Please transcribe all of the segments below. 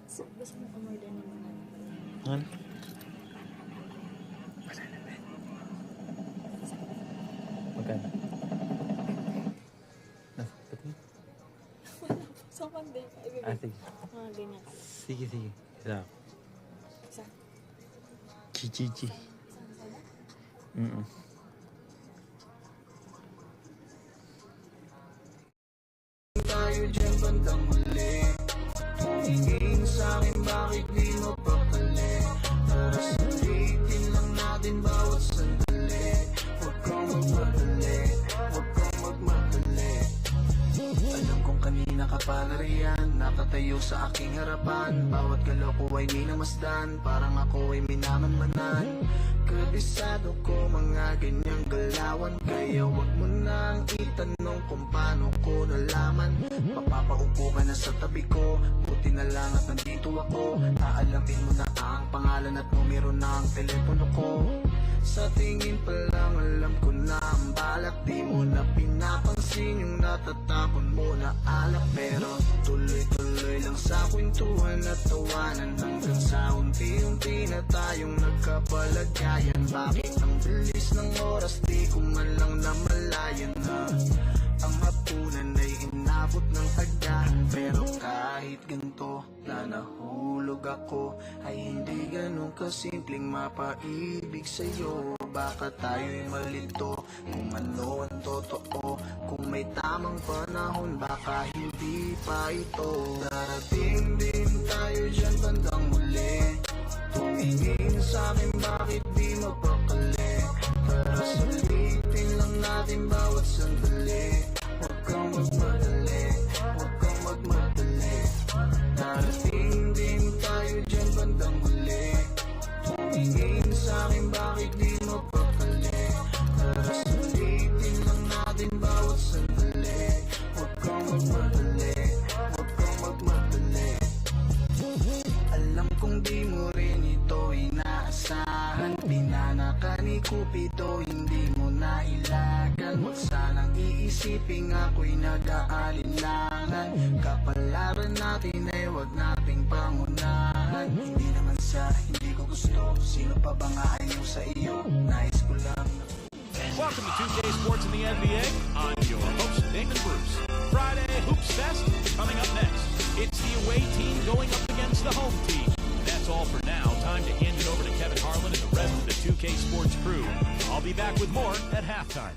Gusto mo umorder ng mga Ano? Magkano? Pati? sa Monday pa ibibig. Sige. Mga ganyan. Sige. Isa. Isa. Chi. Isang soda? Tayo dyan bandang muli. Tumingin sa'kin bakit di mapakali. Tara sulitin lang natin bawat sandali. Huwag kang magmadali, huwag kang magmadali. Alam kong kanina ka pa nariyan, nakatayo sa aking harapan. Bawat galaw ko ay minamasdan, parang ako ay minamanmanan. Kabisado ko mga ganyang galawan, kaya wag mo nang itanong kung paano ko nalaman. Papapaupo ka na sa tabi ko, buti na lang at nandito ako. Aalamin mo na ang pangalan at numero ng telepono ko. Sa tingin pa lang alam ko na ang balak, di mo na pinapansin yung natatapon mo na alak. Pero tuloy-tuloy lang sa kwentuhan at tawanan, hanggang sa unti-unti na tayong nagkapalagayan. Bakit ang bilis ng oras, di ko man lang namalayan na ang hapunan ay inabot ng agahan. Pero kahit ganito na nahulog ako, ay hindi ganun kasimpleng mapaibig sa'yo. Baka tayo'y malito kung ano ang totoo. Kung may tamang panahon, baka hindi pa ito. Darating din tayo dyan bandang muli. Tumingin sa'kin bakit di mapakali. Tara sulitin lang natin bawat sandali. Huwag kang magmadali, huwag kang magmadali. Darating din tayo dyan bandang muli. Tumingin sa'kin bakit di mapakali. Tara sulitin lang natin bawat sandali. Huwag kang magmadali, huwag kang magmadali. Alam kong di mo rin ito inaasahan. Pinana ka ni Cupido, hindi mo nailagan. Huwag sanang iisipin ako'y nag-aalinlangan. Kapalaran natin ay huwag nating pangunahan. Hindi naman sa hindi ko gusto, sino pa ba nga ayaw sa iyo? Nais ko lang. Welcome to 2K Sports in the NBA. I'm your host, Damon Bruce. Friday Hoops Fest coming up next. It's the away team going up against the home team. And that's all for now. Time to hand it over to Kevin Harlan and the rest of the 2K Sports crew. I'll be back with more at halftime.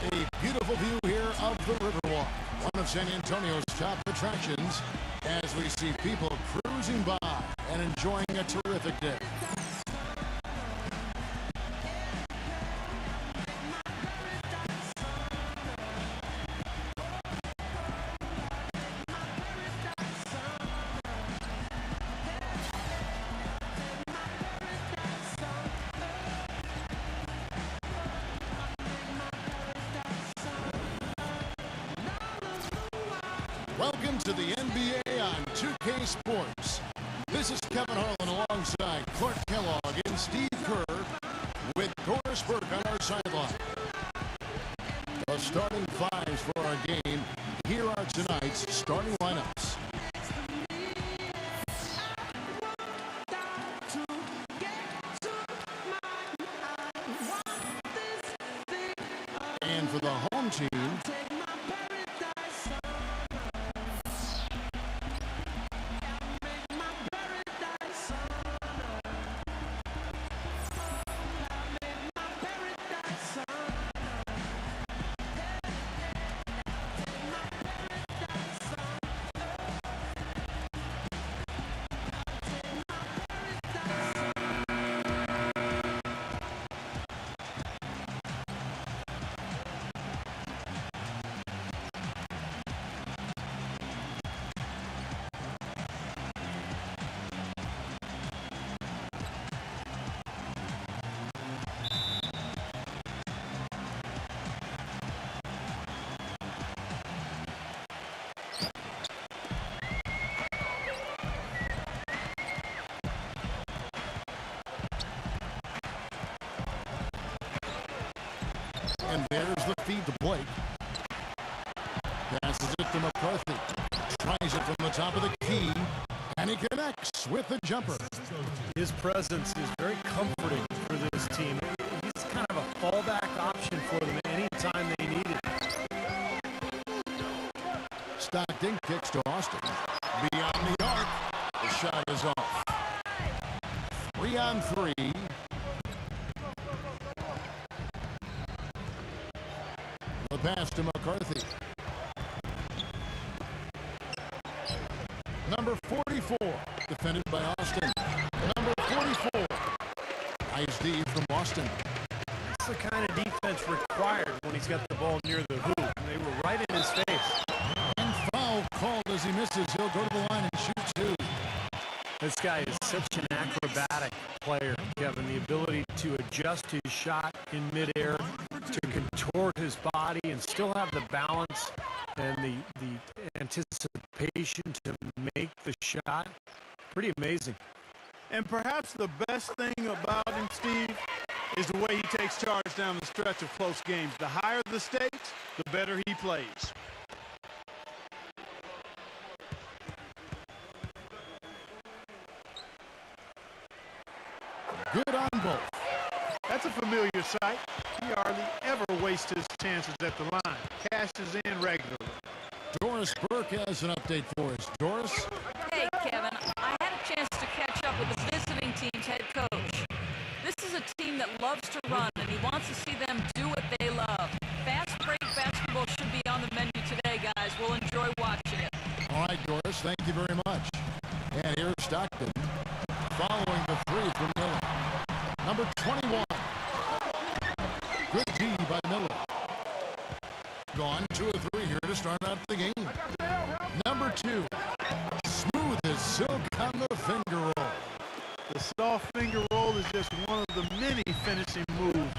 A beautiful view here of the Riverwalk, one of San Antonio's top attractions, as we see people cruising by and enjoying a terrific day. Welcome to the NBA on 2K Sports. This is Kevin Harlan alongside Clark Kellogg and Steve Kerr with Doris Burke on our sideline. The starting fives for our game. Here are tonight's starting lineups. And for the home team, And there's the feed to Blake. Passes it to McCarthy. Tries it from the top of the key. And he connects with the jumper. His presence is very comforting for this team. He's kind of a fallback option for them anytime they need it. Stockton kicks to Austin. Beyond the arc. The shot is off. 3-on-3. The pass to McCarthy. Number 44, defended by Austin. Number 44, nice D from Austin. That's the kind of defense required when he's got the ball near the hoop. They were right in his face. And foul called as he misses. He'll go to the line and shoot two. This guy is such an acrobatic player, Kevin. The ability to adjust his shot in midair, to contort his body and still have the balance and the anticipation to make the shot. Pretty amazing. And perhaps the best thing about him, Steve, is the way he takes charge down the stretch of close games. The higher the stakes, the better he plays. Good on both. That's a familiar sight. He hardly ever wastes his chances at the line. Cashes in regularly. Doris Burke has an update for us. Doris? Hey, Kevin. I had a chance to catch up with the visiting team's head coach. This is a team that loves to run, and he wants to see them do what they love. Fast break basketball should be on the menu today, guys. We'll enjoy watching it. All right, Doris, thank you very much. And here's Stockton following the three from Miller. Number 21. Good D by Miller. Gone 2 of 3 here to start out the game. Number 2. Smooth as silk on the finger roll. The soft finger roll is just one of the many finishing moves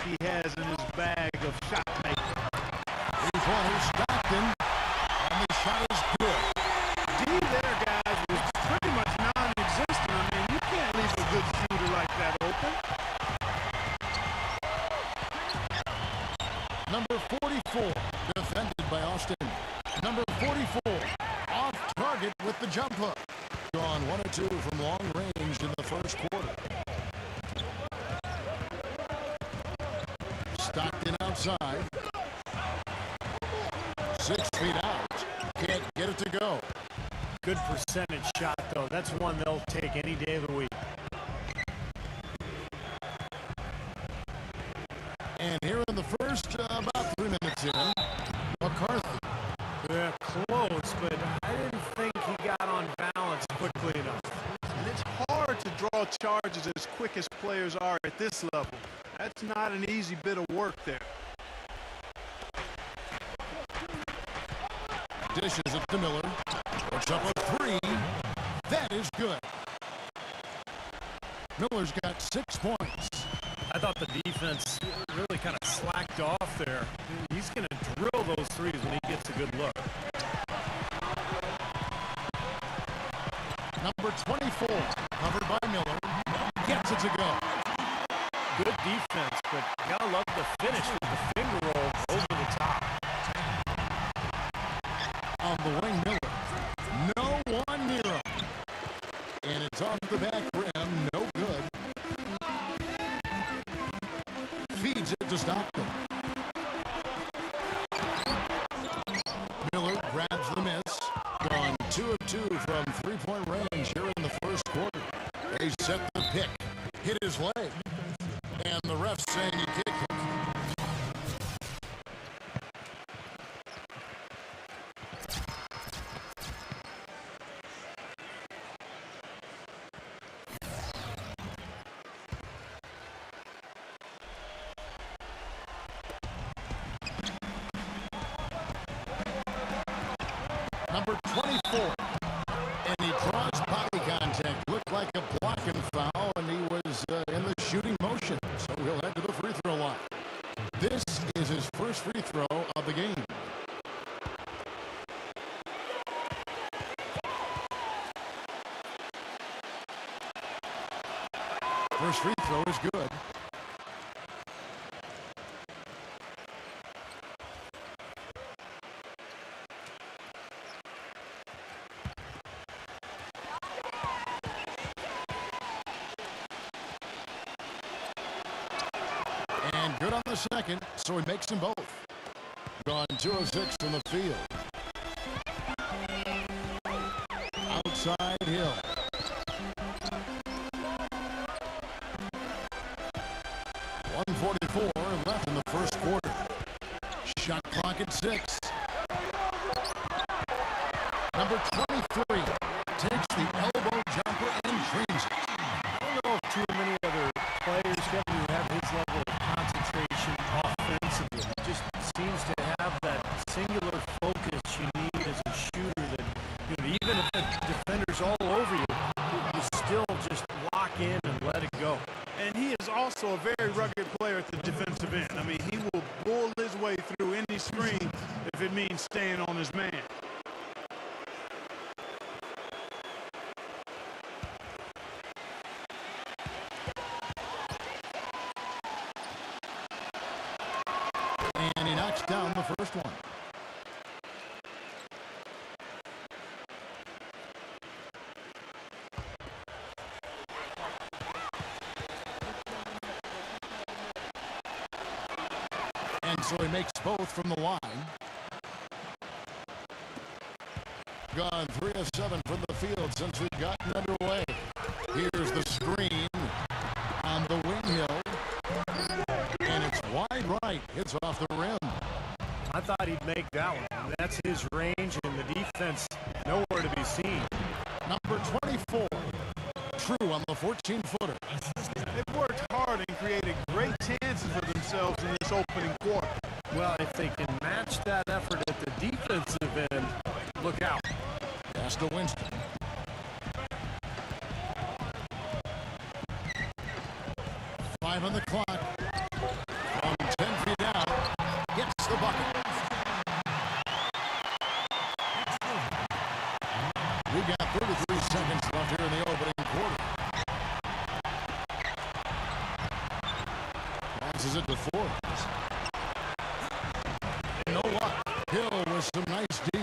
he has in his bag of shot making. Three-pointer Stockton, and the shot is good. D there, guys, was pretty much non-existent. I mean, you can't leave a good shooter like that open. Number 44, defended by Austin. Number 44, off target with the jump hook. Gone 1 of 2 from long range in the first quarter. Stockton outside. 6 feet out. Can't get it to go. Good percentage shot, though. That's one they'll take any day of the week. And here in the first, about 3 minutes in, McCarthy. Yeah, close, but I didn't think he got on balance quickly enough. And it's hard to draw charges as quick as players are at this level. That's not an easy bit of work there. Dishes it to Miller. Puts up a 3. That is good. Miller's got 6 points. I thought the defense really kind of slacked off there. He's going to drill those threes when he gets a good look. Number 24, covered by Miller, gets it to go. Good defense, but you gotta love the finish with the finger roll over the top. On the wing, Miller. No one near him. And it's off the back rim, no good. Feeds it to Stockton. Miller grabs the miss. Gone 2 of 2 from three-point range here in the first quarter. They set the pick. Hit his leg. And the ref saying he kicked it. Number 24. And he draws body contact. Looked like a block and foul, and he was in the shooting motion. So he'll head to the free throw line. This is his first free throw of the game. First free throw is good. good on the second, so he makes them both. Gone 2 of 6 from the field. Outside Hill. .144 left in the first quarter. Shot clock at 6. Number 23 takes the elbow jumper and drains it. I don't know if too many other players who have his level of concentration offensively. He just seems to have that singular focus you need as a shooter that, even if the defender's all over you, you still just lock in and let it go. And he is also a very rugged player at the defensive end. I mean, he will bull his way through any screen if it means staying on his man. And he knocks down the first one. And so he makes both from the line. Gone 3 of 7 from the field since we've gotten underway. Here's the screen on the wing hill. And it's wide right. Hits off the rim. I thought he'd make that one. That's his range, and the defense nowhere to be seen. Number 24, True on the 14-footer. They've worked hard and created great chances for themselves in this opening quarter. Well, if they can match that effort at the defensive end, look out. Pass to Winston. Five on the clock. From 10 feet out, gets the bucket. We got 33 seconds left here in the opening quarter. Passes it to Forbes. No luck. Hill with some nice D.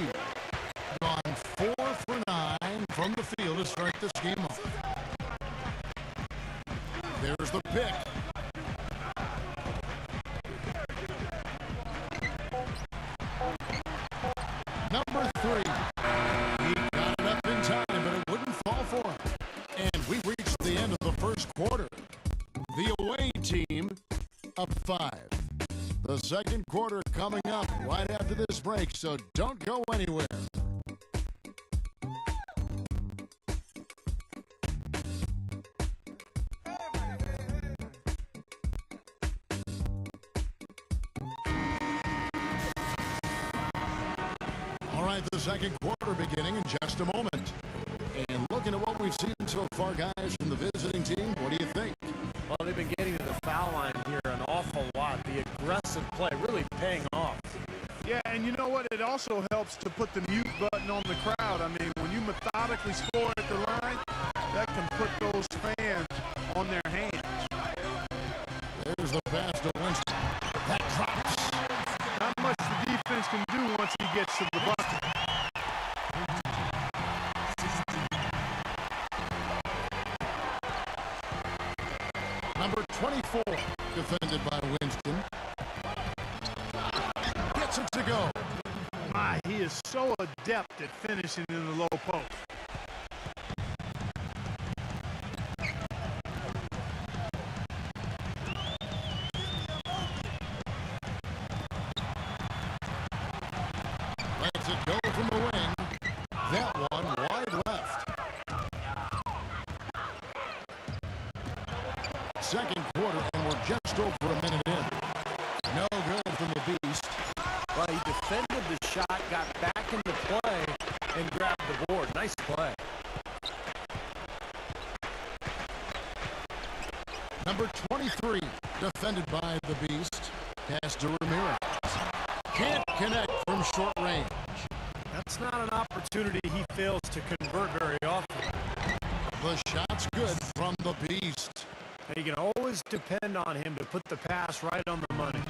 Gone 4 for 9 from the field to start this game off. There's the pick. Number 3. He got it up in time, but it wouldn't fall for him. And we reached the end of the first quarter. The away team up 5. The second quarter coming up right after this break, so don't go anywhere. All right, the second quarter beginning in just a moment. And looking at what we've seen so far, guys, from the visiting team, what do you think? Well, they've been getting to the foul line here an awful lot. The aggressive play really paying off. Yeah, and you know what? It also helps to put the mute button on the crowd. I mean, when you methodically score at the line, that can put those fans on their hands. There's the pass to Winston. That drops. Not much the defense can do once he gets to the bucket. Number 24, defended by Winston. Gets it to go. My, he is so adept at finishing in the low post. Lets it go from the wing. That one wide left. Second quarter, and we're just over a minute in. No good from the Beast. Well, he defended the shot, got back into play, and grabbed the board. Nice play. Number 23, defended by the Beast. Pass to Ramirez. Can't connect from short range. That's not an opportunity he fails to convert very often. The shot's good from the Beast. And you can always depend on him to put the pass right on the money.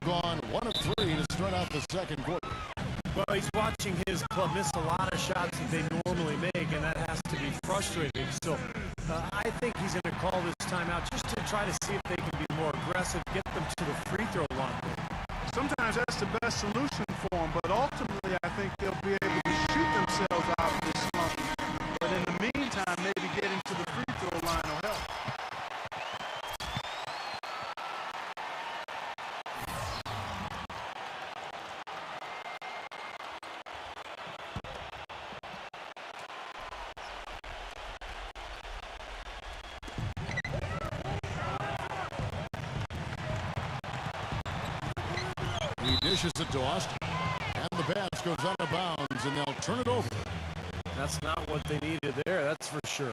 Gone 1 of 3 to start out the second quarter. Well, he's watching his club miss a lot of shots that they normally make, and that has to be frustrating. So I think he's going to call this timeout just to try to see if they can be more aggressive, get them to the free throw line. Sometimes that's the best solution for them, but ultimately I think they'll be able to shoot themselves out of this slump. But in the meantime, maybe getting to the free throw line will help. He dishes it to Austin, and the pass goes out of bounds, and they'll turn it over. That's not what they needed there, that's for sure.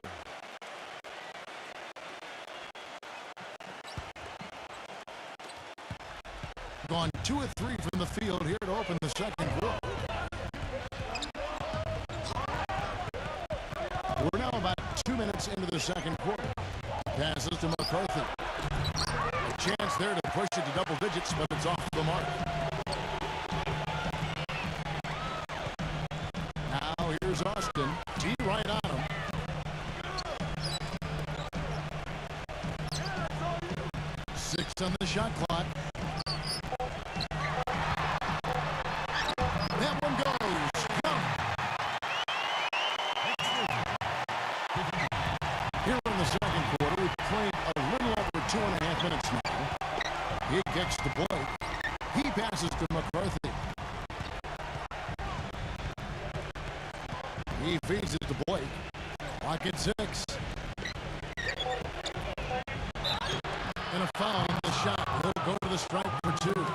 Gone 2 of 3 from the field here to open the second quarter. We're now about 2 minutes into the second quarter. Passes to McCarthy. A chance there to push it to double digits, but it's off the mark. Now here's Austin. G right on him. Six on the shot clock. That one goes. Come. Here in the second quarter, we've played a little over 2.5 minutes now. He kicks to Blake. He passes to McCarthy. He feeds it to Blake. Clock at 6. And a foul on the shot. He'll go to the strike for 2.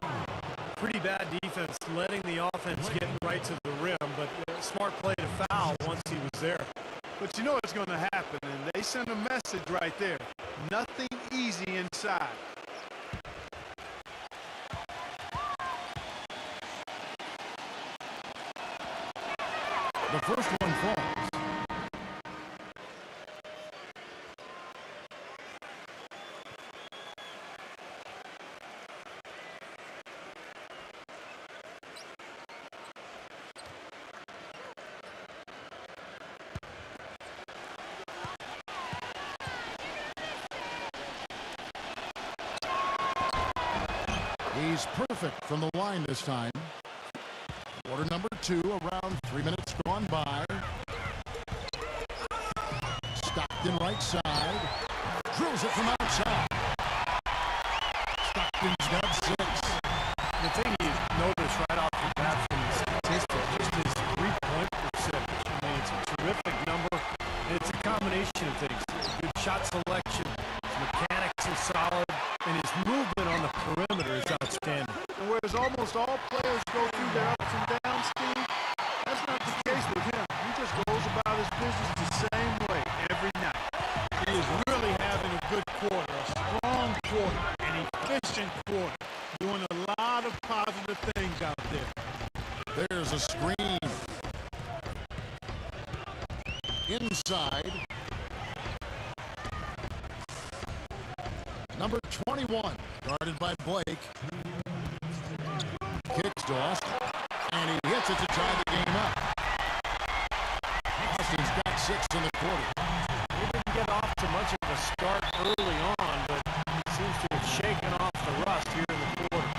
Pretty bad defense, letting the offense get right to the rim, but a smart play to foul once he was there. But you know what's going to happen, and they send a message right there. Nothing easy inside. The first one falls. He's perfect from the line this time. Quarter number 2, around 3 minutes gone by. Stockton right side. Drills it from outside. Stockton's got 6. The thing you notice right off the bat from the statistics, just his three-point percentage. I mean, it's a terrific number. And it's a combination of things. Good shot selection, his mechanics are solid, and his movement on the perimeter is outstanding. And whereas almost all players go through their ups and downs, Steve, that's not the case with him. He just goes about his business the same way every night. He is really having a good quarter, a strong quarter, an efficient quarter, doing a lot of positive things out there. There's a screen. Inside. Number 21, guarded by Blake. Kicks to Austin, and he hits it to tie the game up. Austin's got 6 in the quarter. He didn't get off to much of a start early on, but he seems to have shaken off the rust here in the quarter.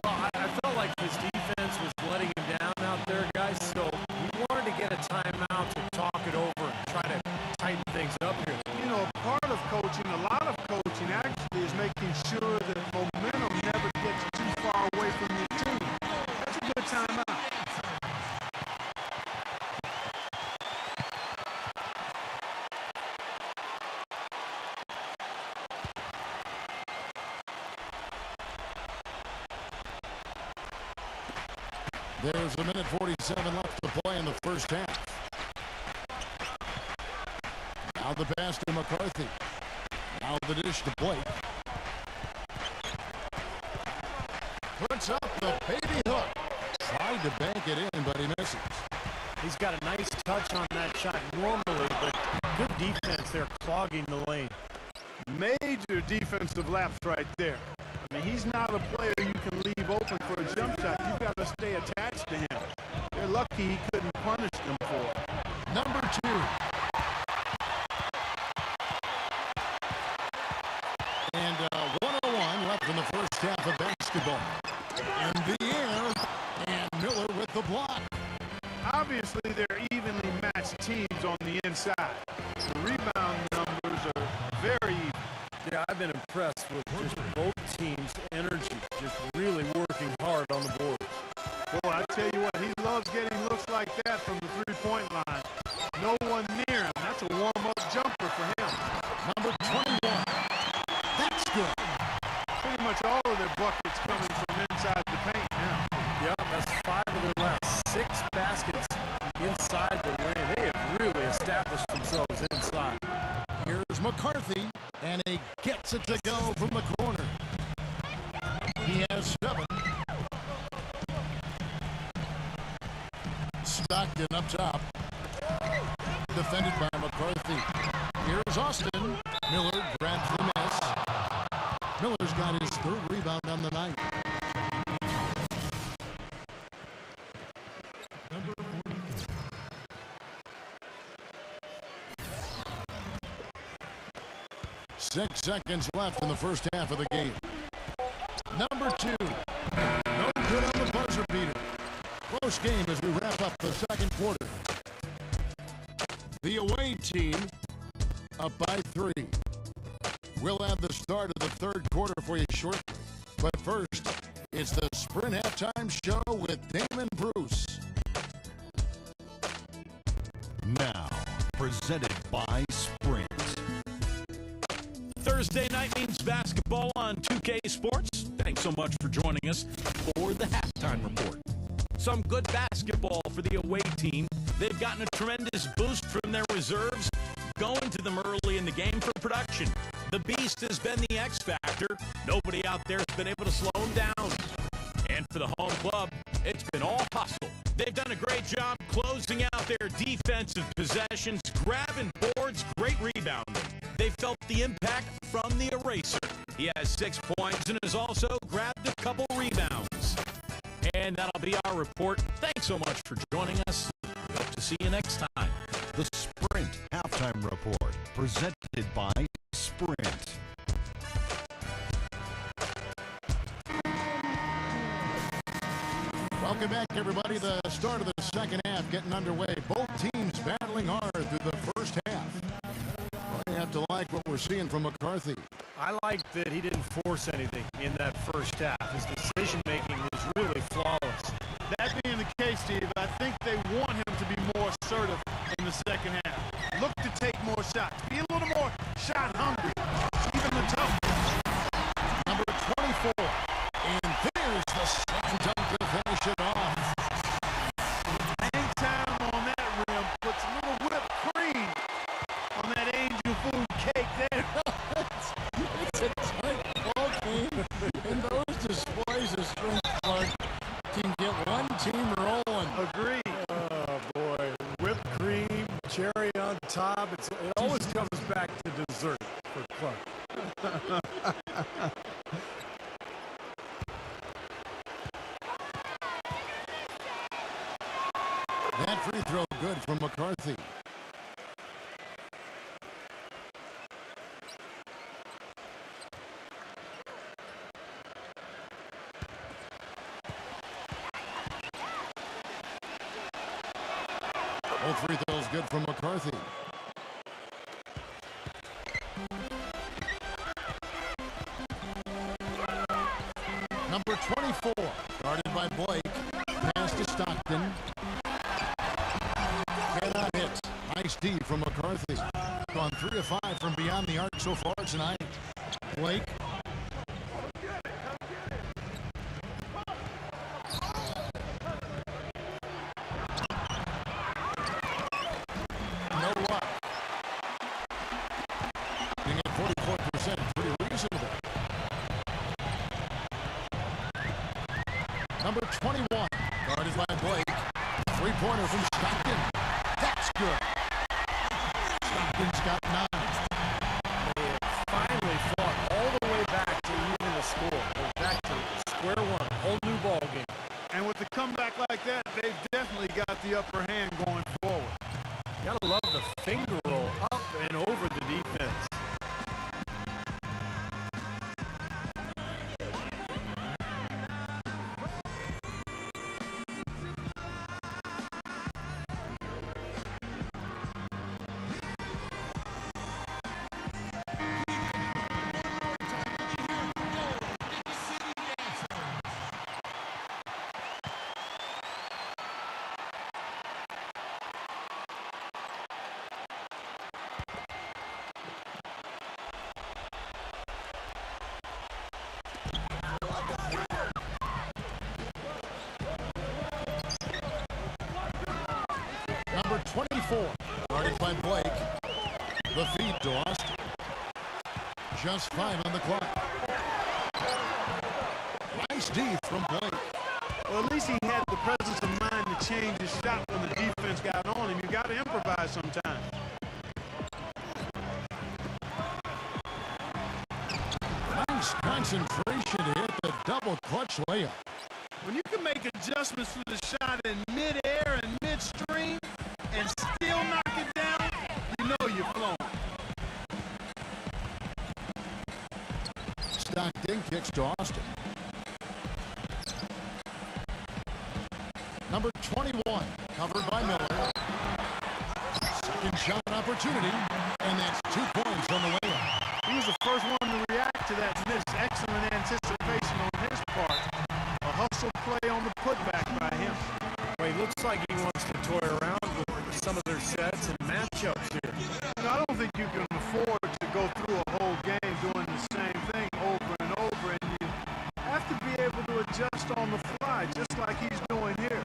Well, I felt like his defense was letting him down out there, guys, so we wanted to get a timeout to talk it over and try to tighten things up here. You know, part of coaching, a lot of coaching actually is making sure that momentum never gets too far away from your team. That's a good timeout. There's a minute 47 left to play in the first half. Now the pass to McCarthy. Now the dish to Blake. Puts up the baby hook. Tried to bank it in, but he misses. He's got a nice touch on that shot normally, but good defense there clogging the lane. Major defensive lapse right there. I mean, he's not a player you can leave open for a jump shot. You've got to stay attached to him. the block. Obviously, they're evenly matched teams on the inside. The rebound numbers are very even. Yeah, I've been impressed with just both teams' energy, just really working hard on the boards. Boy, I tell you what, he loves getting looks like that from the three-point line. No one near him. That's a warm-up jumper for him. Number 21. That's good. Pretty much all of their buckets coming from inside the paint now. Yeah, that's 5 of their last 6 baskets inside the lane. They have really established themselves inside. Here's McCarthy, and he gets it to go from the corner. He has 7. Stockton up top. Defended by McCarthy. Here's Austin. Miller grabs the miss. Miller's got his 3rd rebound on the night. Number 6 seconds left in the first half of the game. Number 2. No good on the buzzer beater. Close game as we wrap up the second quarter. The away team up by 3. We'll have the start of the third quarter for you shortly. But first, it's the Sprint Halftime Show with Damon Bruce. Now, presented by Sprint. Thursday night means basketball on 2K Sports. Thanks so much for joining us for the halftime report. Some good basketball for the away team. They've gotten a tremendous boost from their reserves, going to them early in the game for production. The Beast has been the X factor. Nobody out there has been able to slow him down. And for the home club, it's been all hustle. They've done a great job closing out their defensive possessions, grabbing boards, great rebounding. They felt the impact from the eraser. He has 6 points and has also grabbed a couple rebounds. And that'll be our report. Thanks so much for joining us. We hope to see you next time. The Sprint Halftime Report, presented by Sprint. Welcome back, everybody. The start of the second half getting underway. Both teams battling hard through the first half. Well, you have to like what we're seeing from McCarthy. I like that he didn't force anything in that first half. His decision-making was really flawless. That being the case, Steve, I think they want him to be more assertive in the second half. Look to take more shots. Be a little more shot hungry. Even the tough ones. Number 24. And there's the slam dunk to finish it off. Hang time on that rim. Puts a little whipped cream on that angel food cake there. It's a tight ball game. And those displays of strength, Clark, can get one team rolling. Agreed. Oh, boy. Whipped cream, cherry on top. It always comes back to dessert for Clark. That free throw good from McCarthy. Both free throws good from McCarthy. Number 24, guarded by Blake. Pass to Stockton. Cannot hit. Nice D from McCarthy. Gone 3 of 5 from beyond the arc so far tonight. Blake. No luck. Being at 44%, pretty reasonable. Number 21, guarded by Blake. Three-pointer from Stockton. That's good. Stockton's got 9. They have finally fought all the way back to even the score. We're back to square one, whole new ball game. And with the comeback like that, they've definitely got the upper hand going forward. You gotta love the finger roll up and over the defense. 4. Guarded by Blake. The feed to Austin. Just 5 on the clock. Nice D from Blake. Well, at least he had the presence of mind to change his shot when the defense got on him. You got to improvise sometimes. Nice concentration to hit the double clutch layup. When you can make adjustments to the shot in mid-air and midstream and still knock it down, you know you're flowing. Stockton kicks to Austin. Number 21, covered by Miller. Second shot opportunity, and that's 2 points on the layup. He was the first one to react to that miss. Excellent anticipation on his part. A hustle play on the putback by him. Well, he looks like he wants to toy around with some of their sets and matchups here. You know, I don't think you can afford to go through a whole game doing the same thing over and over, and you have to be able to adjust on the fly, just like he's doing here.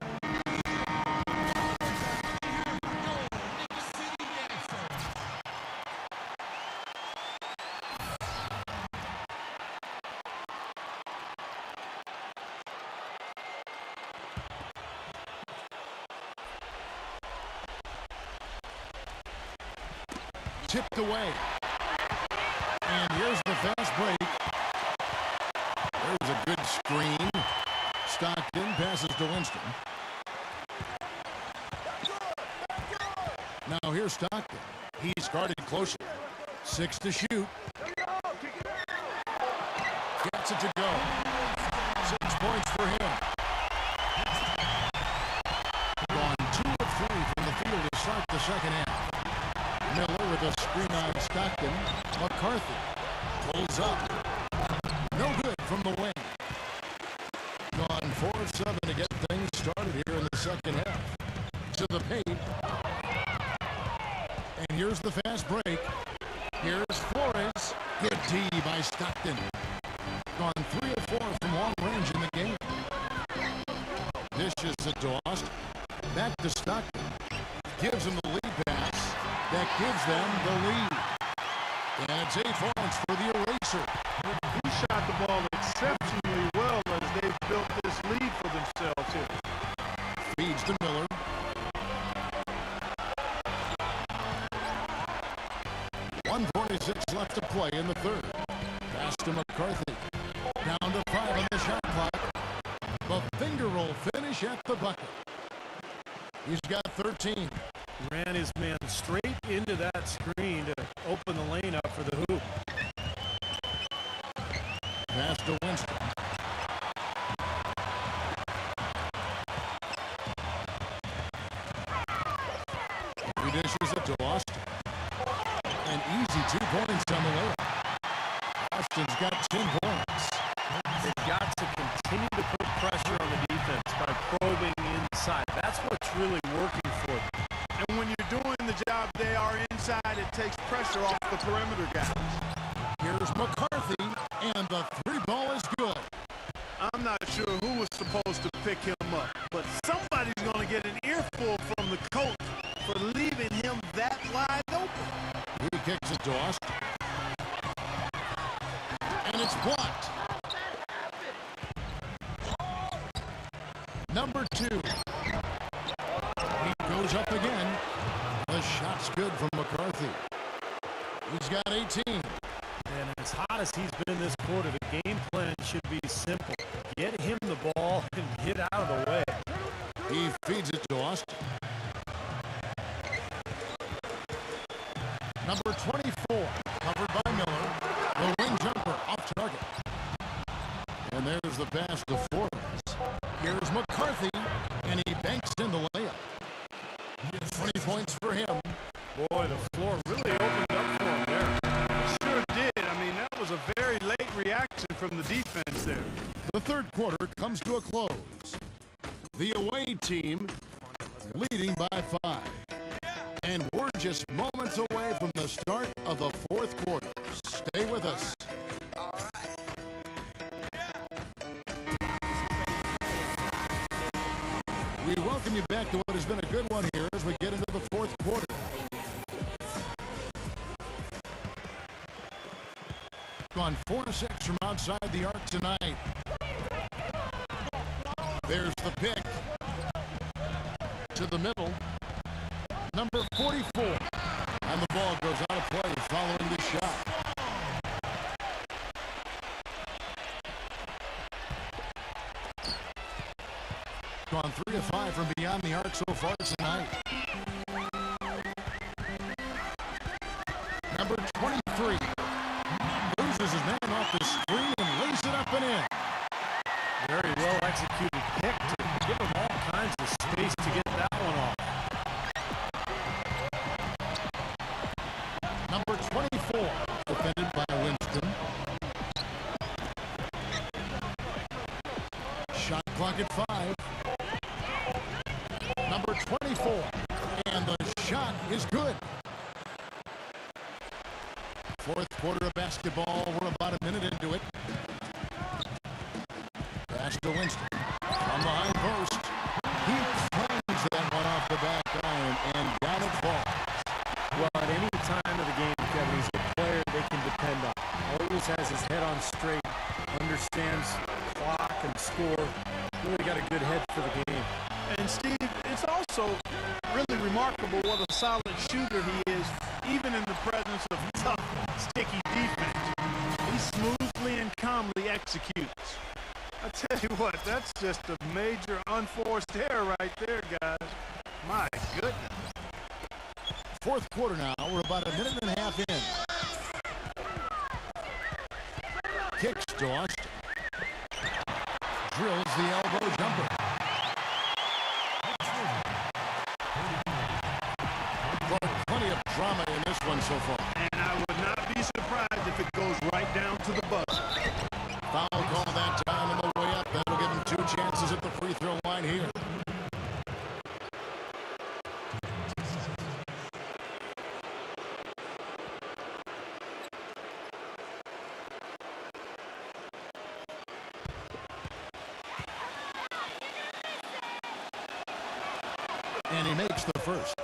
Tipped away. And here's the fast break. There's a good screen. Stockton passes to Winston. Now here's Stockton. He's guarded closer. 6 to shoot. Gets it to go. 6 points for him. Gone 2 of 3 from the field to start the second half. Miller with a screen on Stockton. McCarthy pulls up. No good from the wing. Gone 4 of 7 to get things started here in the second half. To the paint. And here's the fast break. Here's Flores. Good D by Stockton. Gone 3 of 4 from long range in the game. Dishes it to Austin. Back to Stockton. Gives him the lead pass. That gives them the lead. And it's 8 points for the eraser. He shot the ball exceptionally well as they've built this lead for themselves here. Feeds to Miller. .146 left to play in the third. Pass to McCarthy. Down to 5 on the shot clock. The finger roll finish at the bucket. He's got 13. Ran his man straight into that screen to open the lane up for the hoop. Pass to Winston. He dishes it to Austin. An easy 2 points on the layup. Austin's got 10 points. They've got to continue to put pressure on the defense by probing inside. That's what's really working for them. And when you're doing the job they are inside, it takes pressure off the perimeter guys. Here's McCarthy, and the 3 ball is good. I'm not sure who was supposed to pick him up, but somebody's going to get an earful from the coach for leaving him that wide open. He kicks it to Austin. And it's blocked. Number 2. He goes up again. The shot's good from McCarthy. He's got 18. And as hot as he's been this quarter, the game plan should be simple. Get him the ball and get out of the way. He feeds it to Austin. Number 24, covered by Miller. The wing jumper off target. And there's the pass to Flores. Here's McCarthy, and he banks in the layup. 20 points for him. Boy, the floor really opened up for him there. Sure did. I mean, that was a very late reaction from the defense there. The third quarter comes to a close. The away team leading by 5. And we're just moments away from the start of the fourth quarter. Stay with us. We welcome you back to what has been a good one here as we get into the fourth quarter. Gone 4-6 from outside the arc tonight. There's the pick. To the middle. Number 44. And the ball goes out of play following the shot. Gone 3 of 5 from beyond the arc so far tonight. Number 23 loses his man off the screen and lays it up and in. Very well executed pick to give him all kinds of space to get that one off. Number 24 defended by Winston. Shot clock at 5. Number 24. And the shot is good. Fourth quarter of basketball. We're about a minute into it. Pass to Winston. On the high post. He cleans that one off the back iron and down it falls. Well, at any time of the game, Kevin, he's a player they can depend on. Always has his head on straight, understands clock and score. Really got a good head for the game. And Steve, it's also really remarkable what a solid shooter he is, even in the presence of tough, sticky defense. He smoothly and calmly executes. I tell you what, that's just a major unforced error right there, guys. My goodness. Fourth quarter now. We're about a minute and a half in. Kicks to Austin. Drills the elbow jumper. Plenty of drama in this one so far. And I would not be surprised if it goes right down to the buzzer. Foul call that time on the way up. That'll give him 2 chances at the free throw line here. And he makes the first.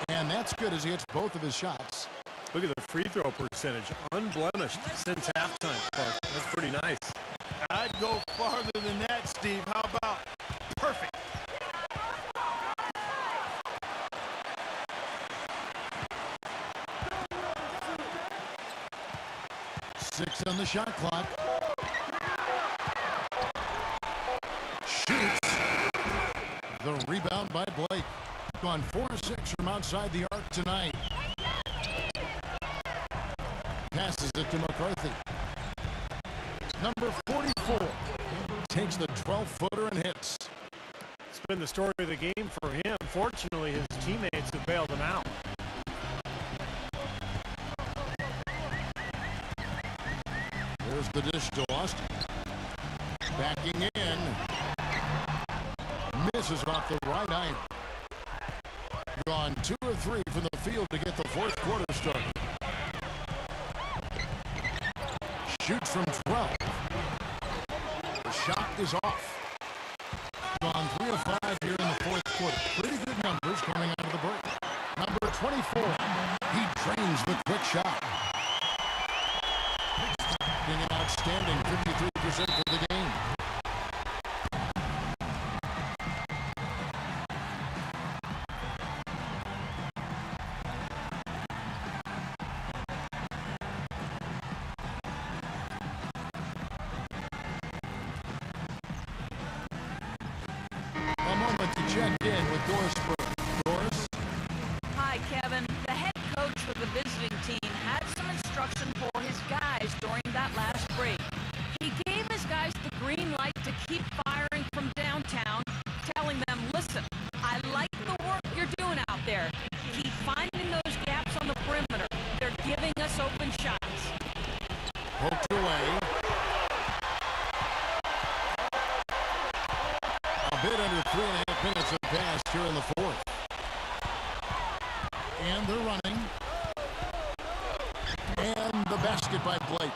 And that's good as he hits both of his shots. Look at the free throw percentage. Unblemished since halftime, Clark. That's pretty nice. I'd go farther than that, Steve. How about perfect? Six on the shot clock. Shoots. The rebound by Blake. Gone 4-6 from outside the arc tonight. Passes it to McCarthy. Number 44 takes the 12-footer and hits. It's been the story of the game for him. Fortunately, his teammates have bailed him out. There's the dish to Austin. Backing in. Misses off the right iron. Gone 2 of 3 from the field to get the fourth quarter started. Shoots from 12. The shot is off. Gone 3 of 5 here in the fourth quarter. Pretty good numbers coming out of the break. Number 24. He drains the quick shot. Being an outstanding 53% for the game. A moment to check in with Doris Burke. Doris? Hi, Kevin. The head coach for the visiting team had some instruction for his guys during that last break. He gave his guys the green light to keep firing from downtown, telling them, listen, I like the work you're doing out there. Keep finding those gaps on the perimeter. They're giving us open shots. Poked away. A bit under 3.5 minutes have passed here in the fourth. And they're running. And the basket by Blake.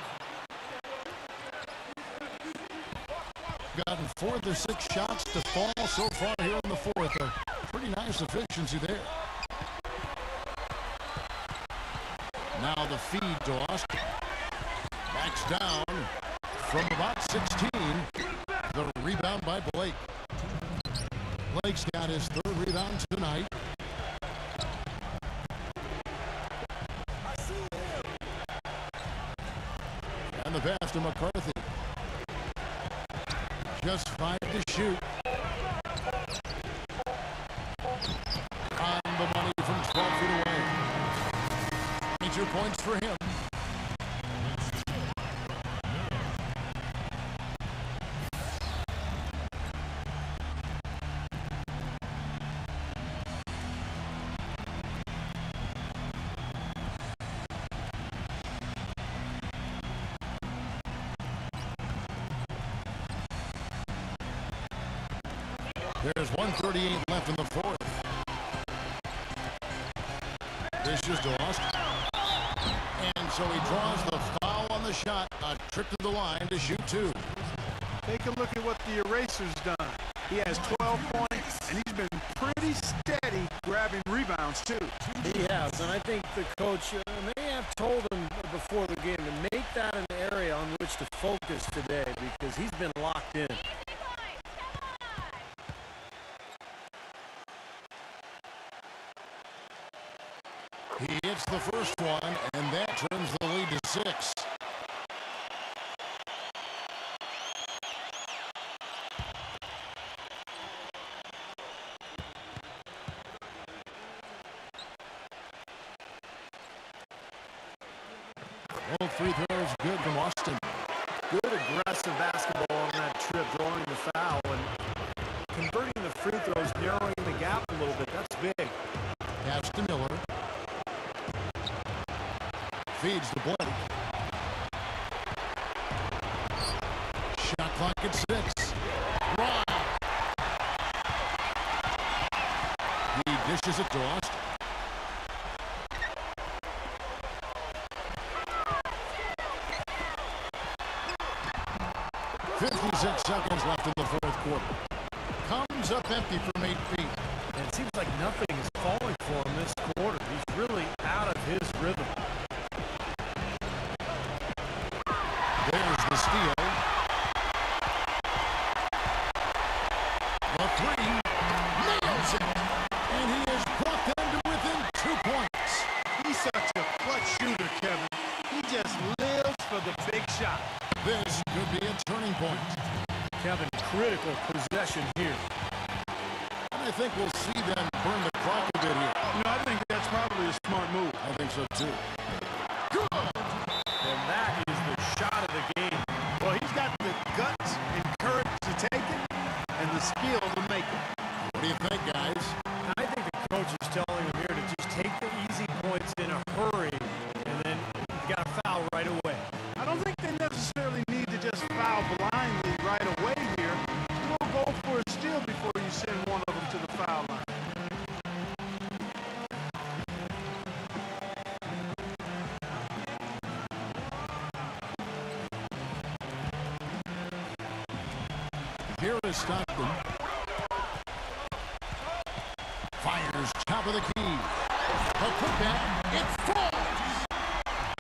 Gotten 4 of their 6 shots to fall so far here in the fourth. A pretty nice efficiency there. Now the feed to Austin. Backs down from about 16. The rebound by Blake. Blake's got his 3rd rebound tonight. And the pass to McCarthy. Just 5 to shoot. On the money from 12 feet away. 22 points for him. There's 1:38 left in the fourth. This is Dost. And so he draws the foul on the shot. A trip to the line to shoot 2. Take a look at what the eraser's done. He has 12 points, and he's been pretty steady grabbing rebounds, too. He has, and I think the coach may have told him before the game to make that an area on which to focus today because he's been locked in. He hits the first one, and that turns the lead to 6. Both free throws good from Austin. Good aggressive basketball on that trip, drawing the foul and converting the free throws, narrowing the gap a little bit. That's big. Pass to Miller. Feeds to Blake. Shot clock at 6. Wow. He dishes it to Austin. 56 seconds left in the fourth quarter. Comes up empty from 8 feet. And it seems like nothing is falling for him this quarter. He's really out of his rhythm. There's the steal. The 3 nails it. And he has brought them to within 2 points. He's such a clutch shooter, Kevin. He just lives for the big shot. This could be a turning point. Kevin, critical possession here. And I think we'll see them burn the clock a bit here. You know, I think that's probably a smart move. I think so, too. And that is the shot of the game. Well, he's got the guts and courage to take it and the skill to make it. What do you think, guys? I think the coach is telling him here to just take the easy points in a hurry, and then you got to foul right away. I don't think they necessarily need to just foul blindly right away here. You'll go for a steal before you send one of them to the foul line. Here is Stockton. Fires top of the key. The putback, it falls.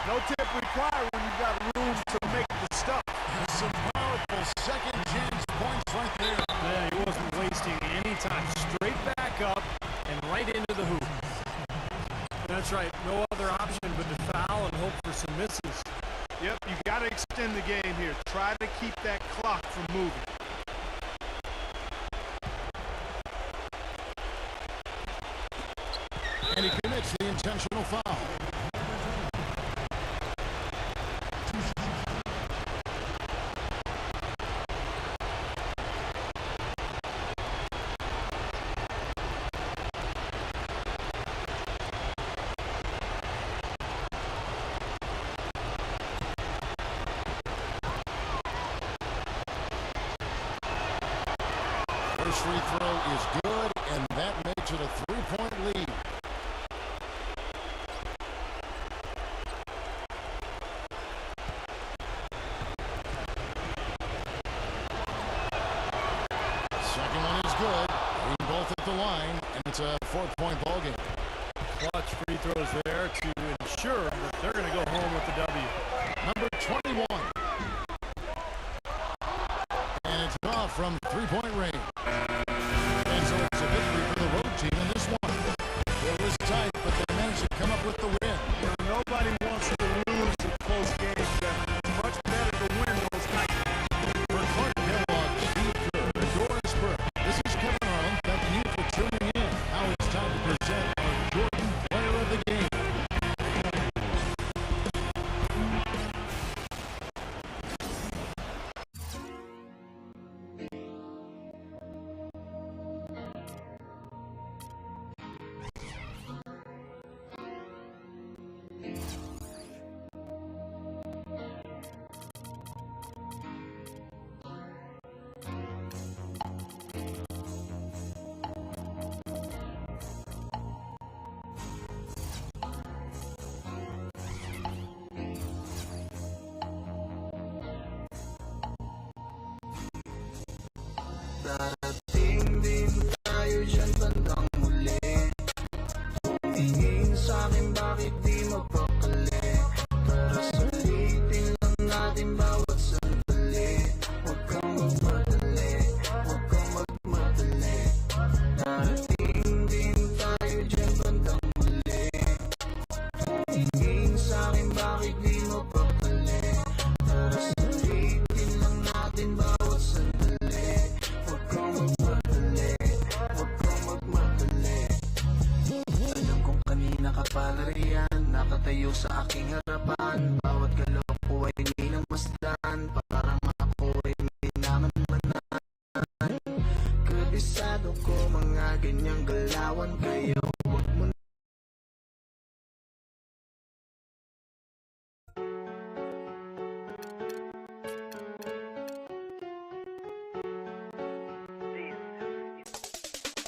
No tip required when you've got room to make the stuff. Some powerful second chance points right there. Yeah, he wasn't wasting any time. Straight back up and right into the hoop. That's right. No other option but to foul and hope for some misses. Yep, you got to extend the game here. Try to keep that clock from moving. And he commits the intentional foul. First free throw is good, and that makes it a 3-point lead. Second one is good. They both at the line, and it's a 4-point ball game. Clutch free throws there to ensure that they're going to go home with the W. Number 21. And it's off from 3-point range. And so it's a victory for the road team in this one. It was tight, but they managed to come up with the win. Nobody wants to lose a close game. It's much better to win those tight games. For Clark Kellogg, Steve Kerr, and Doris Burke, this is Kevin Harlan thanking you for tuning in. Now it's time to present our Jordan Player of the Game. Darating din tayo dyan bandang muli. Tumingin sa'kin bakit di mapakali. Para sulitin lang natin bawat sandali. Huwag kang magmadali, huwag kang magmadali. Darating din tayo dyan bandang muli. Tumingin sa'kin bakit di mapakali. Para sulitin lang natin bawat sandali. Huwag kang magmadali, huwag kang magmadali. Alam kong kanina ka pa nariyan, nakatayo sa aking harapan. Bawat galaw ko ay minamasdan, parang ako ay minamanmanan. Kabisado ko mga ganyang galawan, kaya huwag mo na.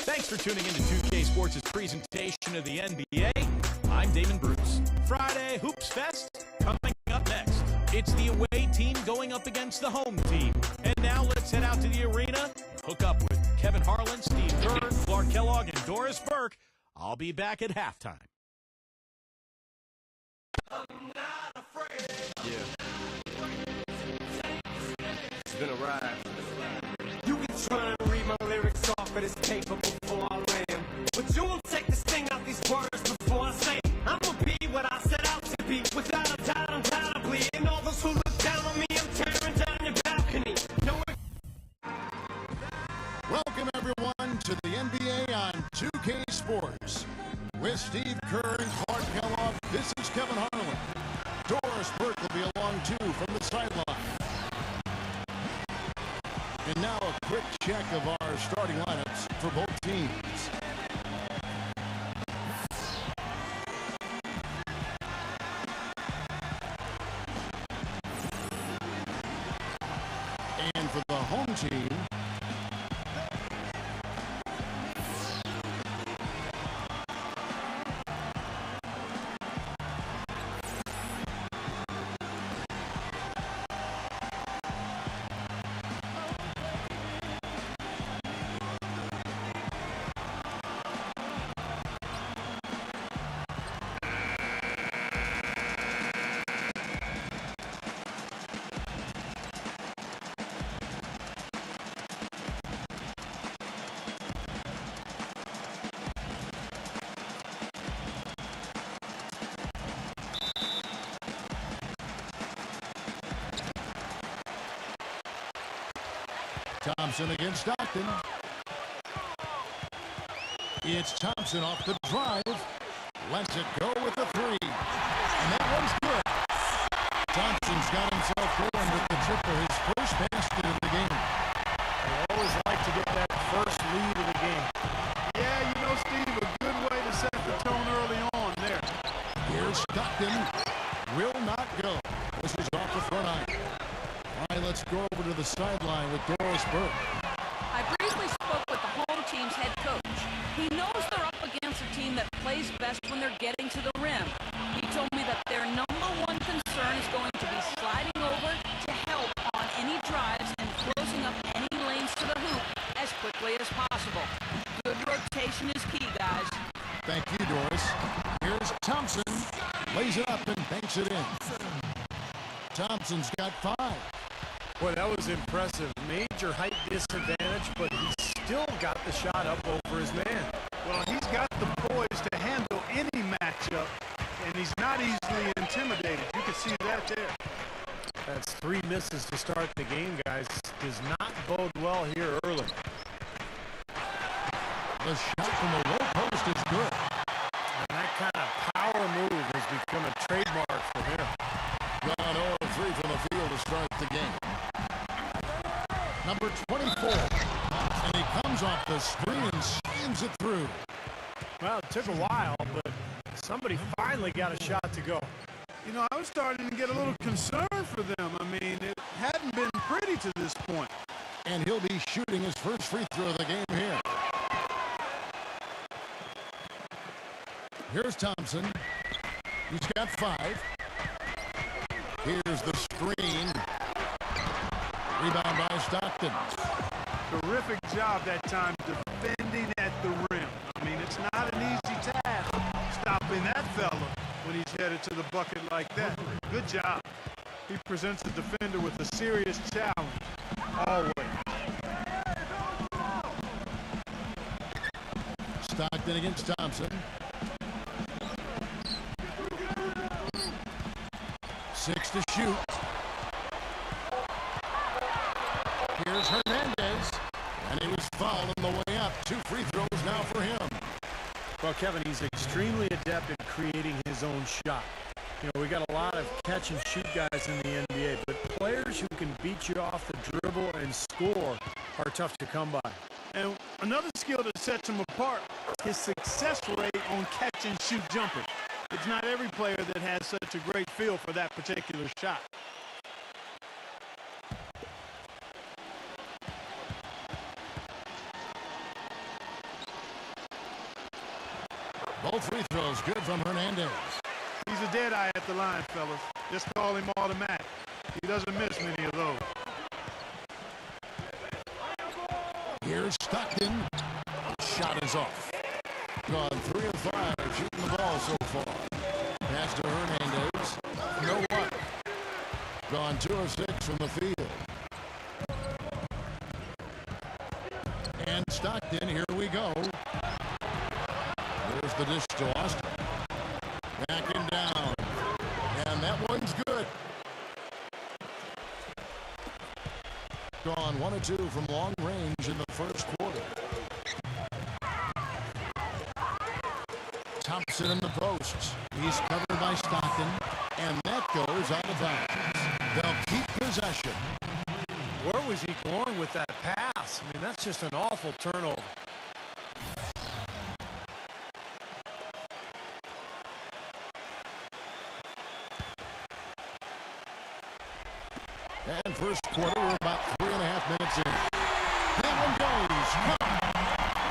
Thanks for tuning in to 2K Sports' presentation of the NBA. I'm Damon Bruce. Friday Hoops Fest coming up next. It's the away team going up against the home team. And now let's head out to the arena, hook up with Kevin Harlan, Steve Kerr, Clark Kellogg, and Doris Burke. I'll be back at halftime. Yeah. It's been a ride. You can try and read my lyrics off of this paper before I ram, but you won't take this thing out these words before I say I'ma be what I set out to be, without a doubt, undoubtedly. And all those who look down on me, I'm tearing down your balcony. Welcome, everyone, to the NBA on 2K Sports. With Steve Kerr and Clark Kellogg, this is Kevin Harlan. Doris Burke will be along, too, from the sideline. And now a quick check of our starting lineups for both teams. And for the home team, Thompson against Stockton. It's Thompson off the drive. Lets it go with the three. And that one's good. Thompson's got himself going with the trip for his first basket of the game. They always like to get that first lead of the game. Yeah, you know, Steve, a good way to set the tone early on there. Here's Stockton. Will not go. Pushes off the front line. All right, let's go over to the sideline with Doris Burke. I briefly spoke with the Thank you, Doris. Here's Thompson. Lays it up and banks it in. Thompson's got 5. Boy, that was impressive. Major height disadvantage, but he still got the shot up over his man. Well, he's got the poise to handle any matchup, and he's not easily intimidated. You can see that there. That's 3 misses to start the game, guys. Does not bode well here early. The shot from the low post is good. And that kind of power move has become a trademark for him. Gone 0-3 from the field to start the game. Number 24. And he comes off the screen and slams it through. Well, it took a while, but somebody finally got a shot to go. You know, I was starting to get a little concerned for them. I mean, it hadn't been pretty to this point. And he'll be shooting his first free throw of the game here. Here's Thompson. He's got 5. Here's the screen. Rebound by Stockton. Terrific job that time defending at the rim. I mean, it's not an easy task stopping that fella when he's headed to the bucket like that. Good job. He presents the defender with a serious challenge, always. Stockton against Thompson. 6 to shoot. Here's Hernandez. And he was fouled on the way up. 2 free throws now for him. Well, Kevin, he's extremely adept at creating his own shot. You know, we got a lot of catch-and-shoot guys in the NBA, but players who can beat you off the dribble and score are tough to come by. And another skill that sets him apart, his success rate on catch-and-shoot jumpers. It's not every player that has such a great feel for that particular shot. Both free throws good from Hernandez. He's a dead eye at the line, fellas. Just call him automatic. He doesn't miss many of those. Here's Stockton. Shot is off. Gone 3 of 5 shooting the ball so far. Pass to Hernandez. No luck. Gone 2 of 6 from the field. And Stockton, here we go. There's the dish to Austin. Backing down. And that one's good. Gone 1 of 2 from long range in the first quarter. Thompson in the post. He's covered by Stockton. And that goes out of bounds. They'll keep possession. Where was he going with that pass? I mean, that's just an awful turnover. And first quarter, we're about 3.5 minutes in. That one goes.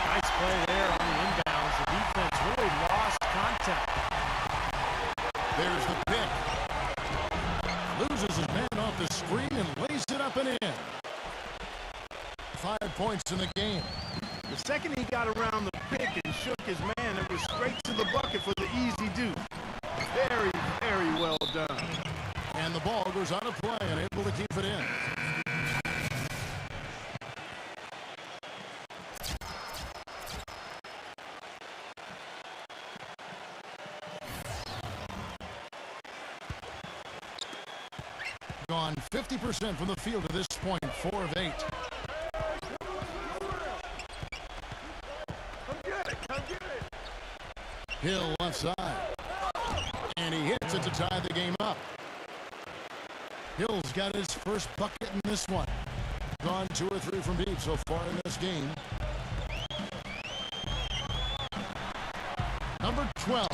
Nice play there on the inbounds. The defense really lost contact. There's the pick. Loses his man off the screen and lays it up and in. 5 points in the game. The second he got around the pick and shook his man, it was straight to the bucket for the easy do. Very, very well done. And the ball goes out of play and able to keep it in. Gone 50% from the field to this point, 4 of 8. Hill left side. And he hits it to tie the game up. Hill's got his first bucket in this one. Gone 2 or 3 from deep so far in this game. Number 12,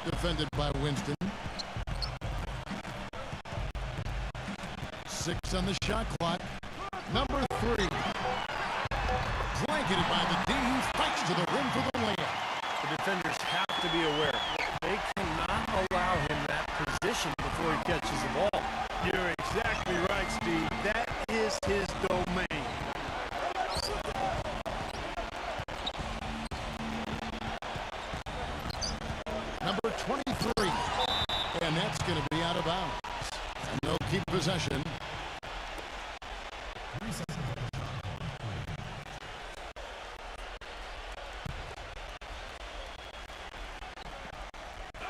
defended by Winston. 6 on the shot clock. Number 3, blanketed by the D. He fights to the rim for the layup. The defenders have to be aware. They cannot allow him that position before he catches the ball. You're exactly right, Steve. That is his domain. 23. And that's going to be out of bounds. And they'll keep possession.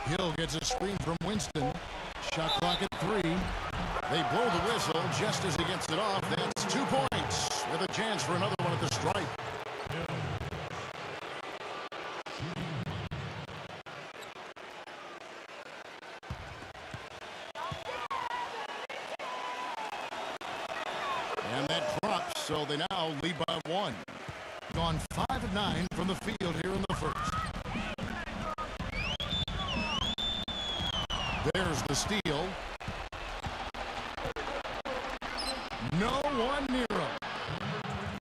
Hill gets a screen from Winston. Shot clock at 3. They blow the whistle just as he gets it off. That's 2 points with a chance for another one at the stripe. And that drops, so they now lead by 1. Gone 5 of 9 from the field here in the first. There's the steal. No one near him.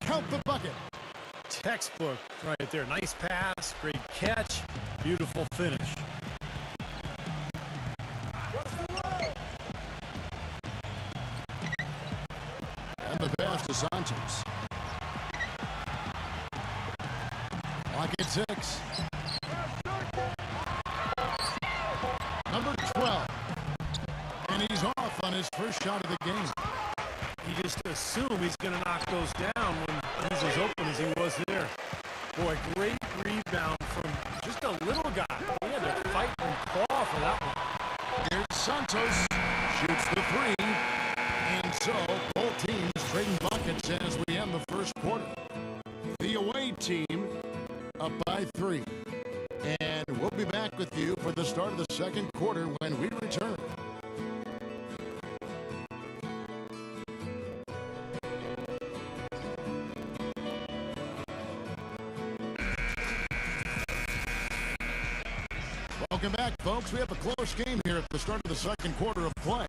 Count the bucket. Textbook right there. Nice pass, great catch, beautiful finish. And the pass to Santos. Clock at 6. Number 12. And he's off on his first shot of the game. You just assume he's going to knock those down when he's as open as he was there. Boy, great rebound from just a little guy. He had to fight and claw for that one. Here's Santos. Shoots the 3. And so both teams trading buckets as we end the first quarter. The away team up by 3. And we'll be back with you for the start of the second quarter when we return. Welcome back, folks. We have a close game here at the start of the second quarter of play.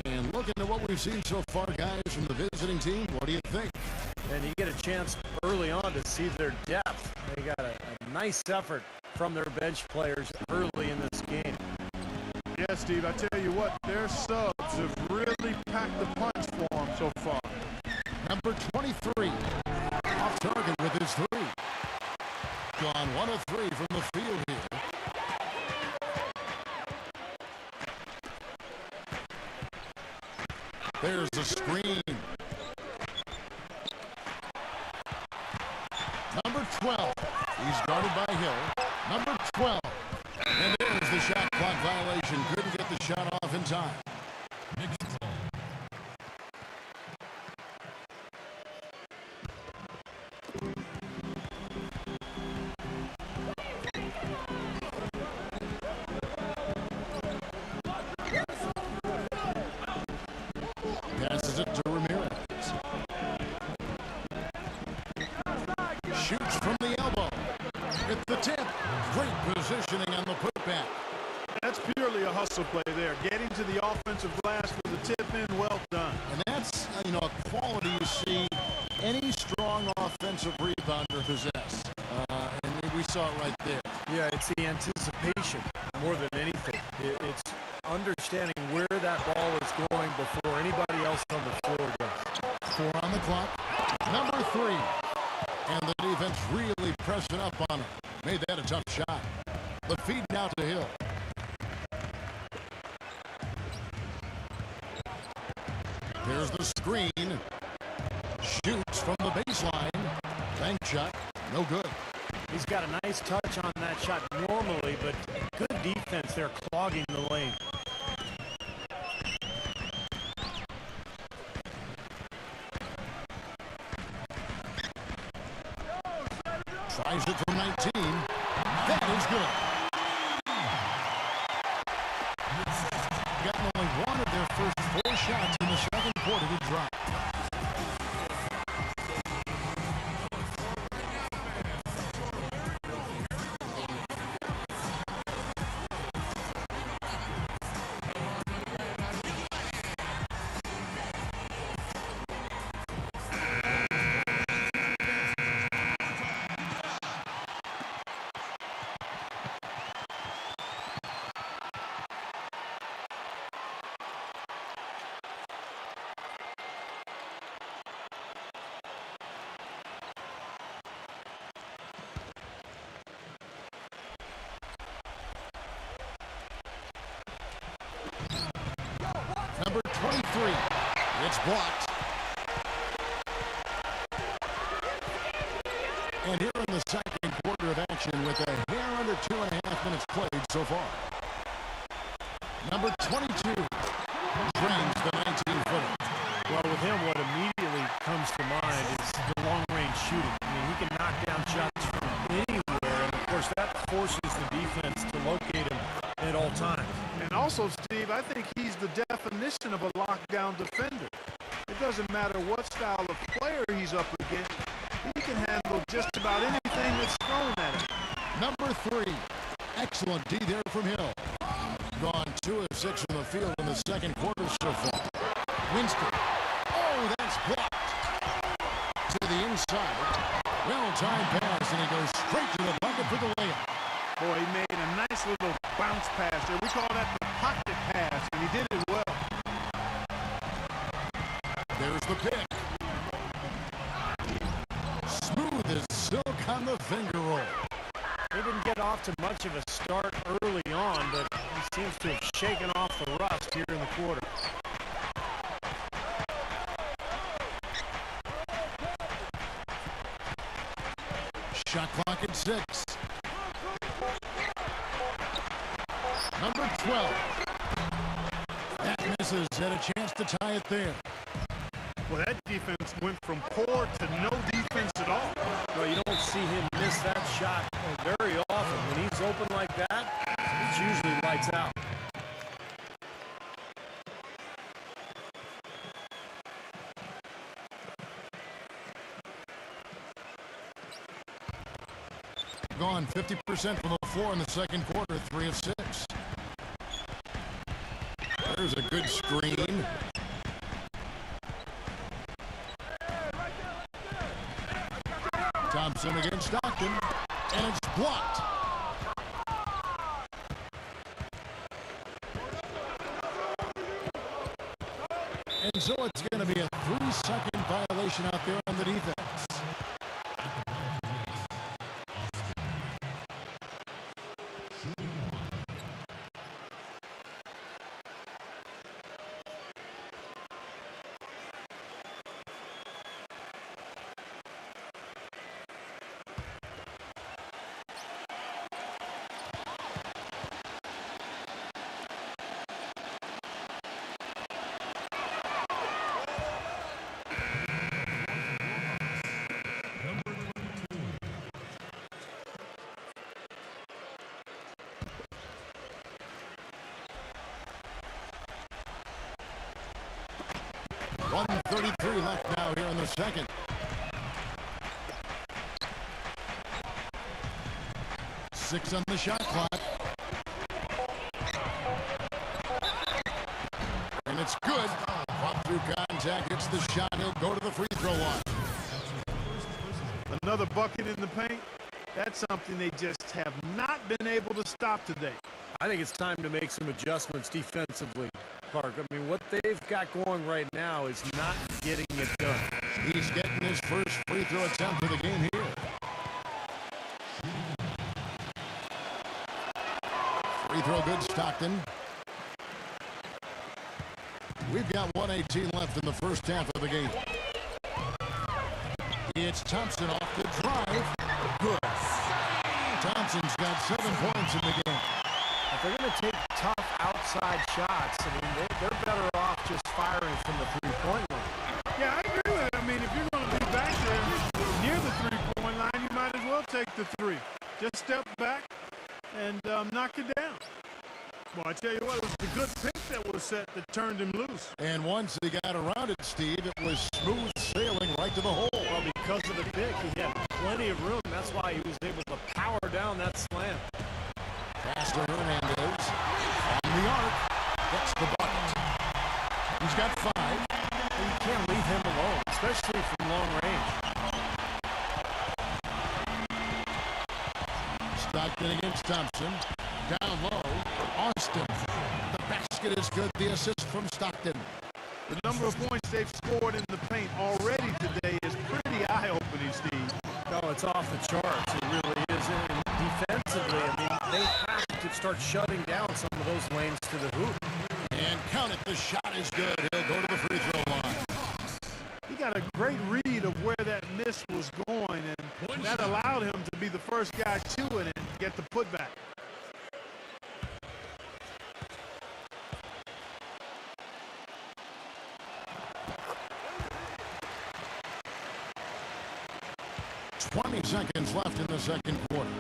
And looking at what we've seen so far, guys, from the visiting team, what do you think? And you get a chance early on to see their depth. They got a nice effort from their bench players early in this game. Yeah, Steve, I tell you what, their subs have really packed the punch for them so far. Number 23, off target with his 3. Gone 1 of 3 from the field here. There's the screen. Number 12. He's guarded by Hill. Number 12. And there's the shot clock violation. Couldn't get the shot off in time. Passes it to Ramirez. Shoots from the elbow. At the tip. Great positioning on the putback. That's purely a hustle play there. Getting to the offensive glass for the tip in, well done. And that's, a quality you see any strong offensive rebounder possess. And we saw it right there. Yeah, it's the anticipation more than anything. It's understanding where that ball is going before anybody else on the floor does. 4 on the clock. Number 3. And the defense really pressing up on him. Made that a tough shot. The feed now to Hill. There's the screen. Shoots from the baseline. Bank shot. No good. He's got a nice touch on that shot normally, but good defense there clogging the lane. Tries it from 19. That is good. Gotten only 1 of their first 4 shots in the second quarter to drop. It's blocked. And here in the second quarter of action with a hair under 2.5 minutes played so far. Number 22 drains the 19-footer. Well, with him, what immediately comes to mind is the long-range shooting. I mean, he can knock down shots from anywhere, and of course that forces the defense to locate him at all times. And also, Steve, I think he's the definition of a lockdown defender. It doesn't matter what style of player he's up against. He can handle just about anything that's thrown at him. Number 3, excellent D there from Hill. Gone 2 of 6 from the field in the second quarter so far. Winston. Oh, that's blocked. To the inside. Well-timed pass, and he goes straight to the bucket for the layup. Boy, he made a nice little bounce pass there. We call that the pocket pass, and he did it well. There's the pick. Smooth as silk on the finger roll. He didn't get off to much of a start early on, but he seems to have shaken off the rust here in the quarter. Shot clock at 6. Number 12. That misses. Had a chance to tie it there. Well, that defense went from poor to no defense at all. Well, you don't see him miss that shot very often. When he's open like that, it's usually lights out. Gone 50% from the floor in the second quarter, 3 of 6. There's a good screen. Thompson against Stockton, and it's blocked. And so it's going to be a 3-second violation out there on the defense. .133 left now here in the second. Six on the shot clock. And it's good. Up through contact, hits the shot. He'll go to the free throw line. Another bucket in the paint. That's something they just have not been able to stop today. I think it's time to make some adjustments defensively, Clark. I mean, what they've got going right now is not getting it done. He's getting his first free throw attempt of the game here. Free throw good, Stockton. We've got 1:18 left in the first half of the game. It's Thompson off the drive. Good. Thompson's got 7 points in the game. If they're going to take tough outside shots, I mean, they're better off just firing from the three-point line. Yeah, I agree with it. I mean, if you're going to be back there near the three-point line, you might as well take the three. Just step back and knock it down. Well, I tell you what, it was the good pick that was set that turned him loose. And once he got around it, Steve, it was smooth sailing right to the hole. Well, because of the pick, he had plenty of room. That's why he was able to power down that slam. Pass to Hernandez. On the arc. Gets the bucket. He's got 5. And you can't leave him alone, especially from long range. Stockton against Thompson. Down low. Austin. The basket is good. The assist from Stockton. The number of points they've scored in the paint already today is pretty eye-opening, Steve. No, it's off the charts. It really is. And defensively, I mean, they have to start shutting down some of those lanes to the hoop. And count it. The shot is good. He'll go to the free throw line. had a great read of where that miss was going, and that allowed him to be the first guy to it and get the putback. Seconds left in the second quarter.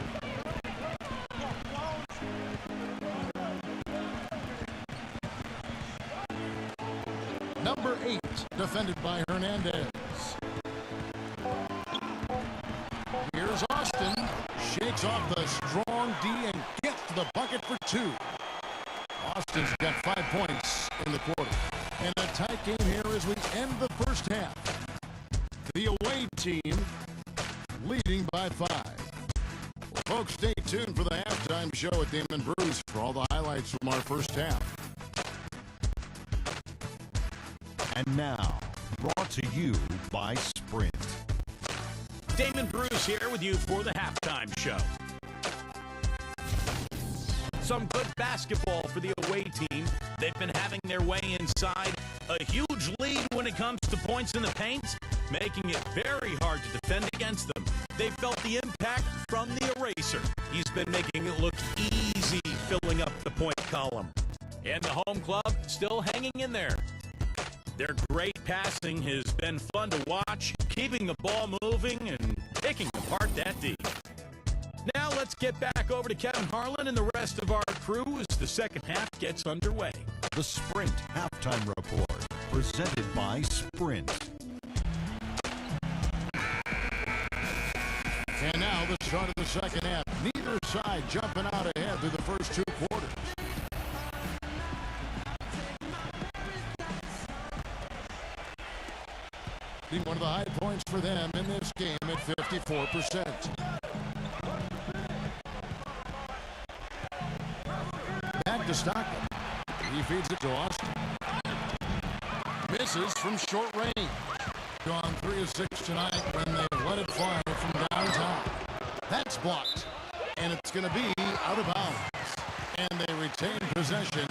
Number 8, defended by Hernandez. Here's Austin. Shakes off the strong D and gets to the bucket for 2. Austin's got 5 points in the quarter. And a tight game here as we end the first half. The away team leading by 5. Well, folks, stay tuned for the halftime show at Damon Bruce for all the highlights from our first half. And now, brought to you by Sprint. Damon Bruce here with you for the halftime show. Some good basketball for the away team. They've been having their way inside. A huge lead when it comes to points in the paint, making it very hard to defend against them. They felt the impact from the eraser. He's been making it look easy filling up the point column. And the home club still hanging in there. Their great passing has been fun to watch, keeping the ball moving and picking apart that D. Now let's get back over to Kevin Harlan and the rest of our crew as the second half gets underway. The Sprint Halftime Report, presented by Sprint. And now the start of the second half. Neither side jumping out ahead through the first 2 quarters. One of the high points for them in this game at 54%. Back to Stockton. He feeds it to Austin. Misses from short range. Gone 3 of 6 tonight when they let it fly from downtown. That's blocked. And it's going to be out of bounds. And they retain possession.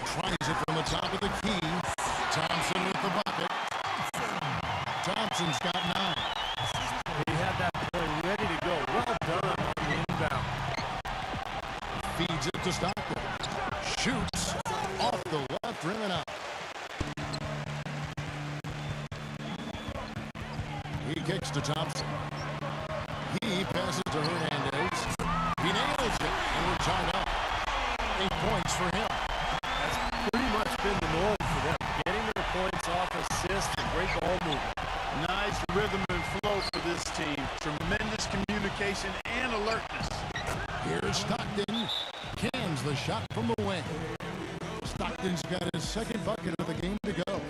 Tries it from the top of the key. Thompson with the bucket. Thompson's got 9. He had that play ready to go. Well done on the inbound. Feeds it to Stockton. Shoots off the left rim and out. He kicks to Thompson. He passes to Hernandez. He nails it, and we're tied up. 8 points for him. That's pretty much been the norm for them. Getting their points off assists and great ball movement. Nice rhythm and flow for this team. Tremendous communication and alertness. Here's Stockton. Cans the shot from the wing. Stockton's got his second bucket of the game to go.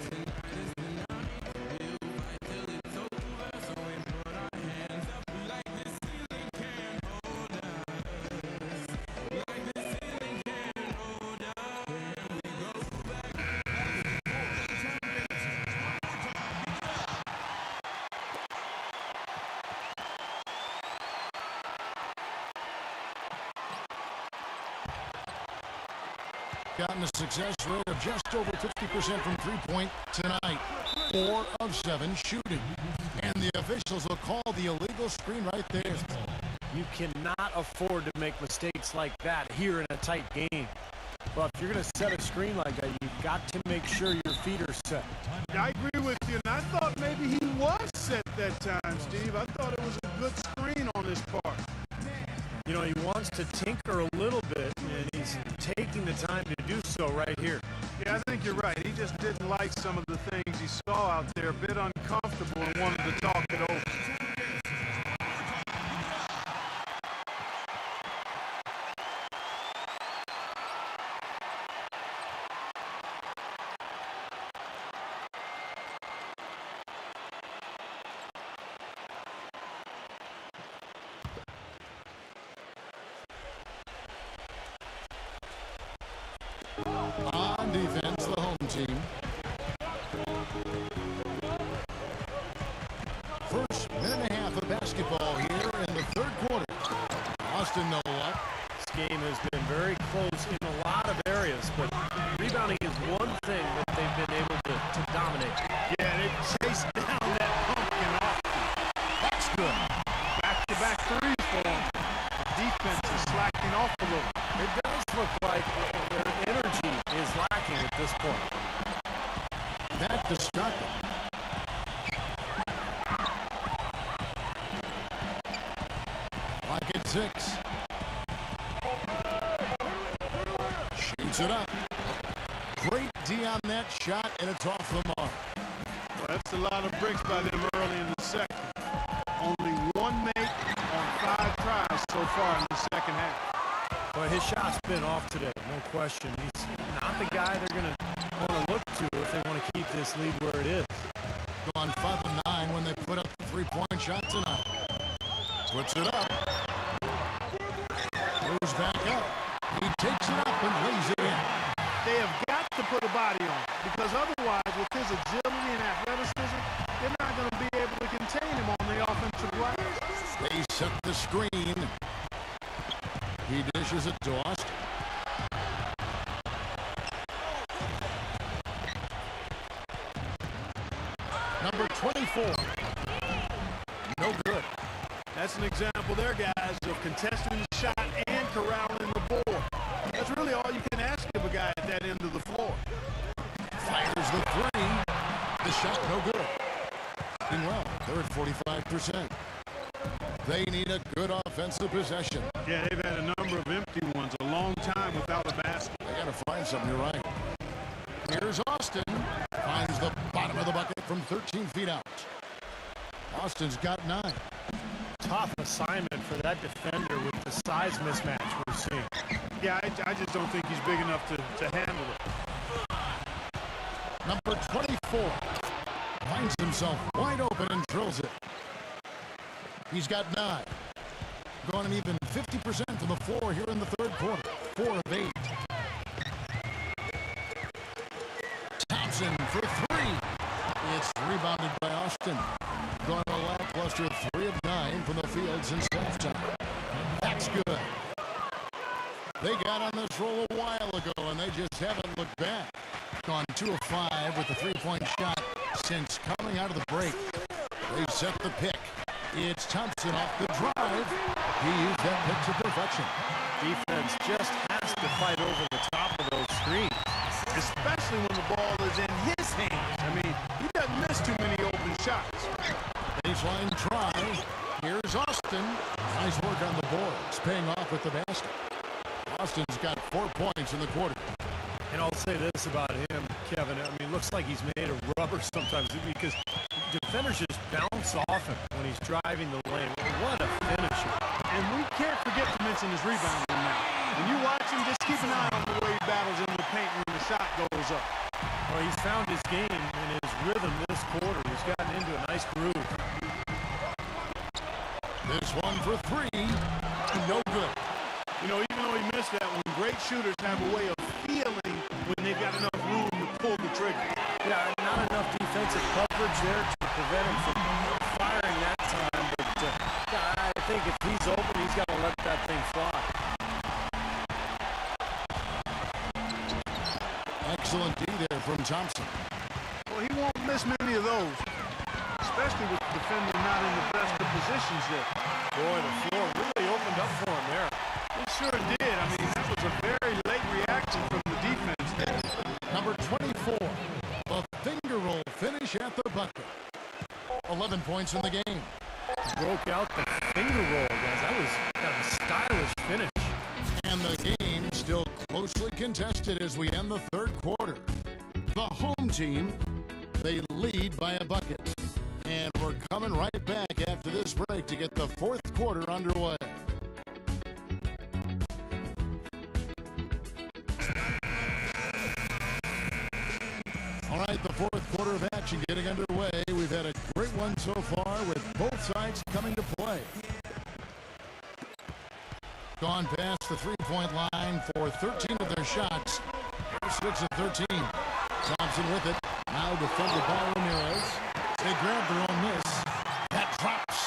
Gotten a success rate of just over 50% from three-point tonight. 4 of 7 shooting. And the officials will call the illegal screen right there. You cannot afford to make mistakes like that here in a tight game. Well, if you're going to set a screen like that, you've got to make sure your feet are set. I agree with you, and I thought maybe he was set that time, Steve. I thought it was a good screen on his part. You know, he wants to tinker a little bit, and he's taking the time to do so right here. Yeah, I think you're right. He just didn't like some of the things he saw out there, a bit uncomfortable, and wanted to talk it over. On defense, the home team. First minute and a half of basketball here in the third quarter. attacking at this point. That destructive. Clock at 6. Shoots it up. Great D on that shot, and it's off the mark. Well, that's a lot of bricks by them early in the second. Only one make on 5 tries so far in the second half. Well, his shot's been off today, no question. He's not the guy they're going to want to look to if they want to keep this lead where it is. Gone 5 of 9 when they put up the 3-point shot tonight. Puts it up. Goes back up. He takes it up and lays it in. They have got to put a body on because otherwise, with his agility and athleticism, they're not going to be able to contain him on the offensive glass. They set the screen. He dishes it to Austin. Number 24. No good. That's an example there, guys, of contesting the shot and corralling the board. That's really all you can ask of a guy at that end of the floor. Fires the 3. The shot no good. Doing well. They're at 45%. They need a good offensive possession. Yeah, they've had a number of empty ones, a long time without a basket. They got to find something, you're right. Here's Austin. Finds the bottom of the bucket from 13 feet out. Austin's got 9. Tough assignment for that defender with the size mismatch we're seeing. Yeah, I just don't think he's big enough to handle it. Number 24 finds himself wide open and drills it. He's got 9. Going an even 50% from the floor here in the third quarter. 4 of 8. Thompson for 3. It's rebounded by Austin. Going a lackluster 3 of 9 from the field since halftime. That's good. They got on this roll a while ago, and they just haven't looked back. Gone 2 of 5 with the 3-point shot since coming out of the break. They set the pick. It's Thompson off the drive. He used that pick to perfection. Defense just has to fight over the top of those screens, especially when the ball is in his hands. I mean, he doesn't miss too many open shots. Baseline try. Here's Austin. Nice work on the boards, paying off with the basket. Austin's got 4 points in the quarter. And I'll say this about him, Kevin. I mean, it looks like he's made of rubber sometimes because defenders just bounce off him when he's driving the lane. What a finisher. And we can't forget to mention his rebounding now. When you watch him, just keep an eye on the way he battles in the paint when the shot goes up. Well, he's found his game and his rhythm this quarter. He's gotten into a nice groove. This one for 3. No good. You know, even though he missed that one, great shooters have a way of feeling when they've got enough room to pull the trigger. Yeah, not enough defensive coverage there to prevent him from firing that time. But I think if he's open, he's got to let that thing fly. Excellent D there from Thompson. Well, he won't miss many of those, especially with the defender not in the best of positions there. Boy, the floor really opened up for him there. It sure did. I mean, that was a very late reaction from the defense there. Number 24, a finger roll finish at the bucket. 11 points in the game. Broke out the finger roll, guys. That was kind of a stylish finish. And the game still closely contested as we end the third quarter. The home team, they lead by a bucket. And we're coming right back after this break to get the fourth quarter underway. All right, the fourth quarter of action getting underway. We've had a great one so far with both sides coming to play. Gone past the three-point line for 13 of their shots. Here's 6 of 13. Thompson with it. Now defended by Ramirez. They grab their own miss. That drops.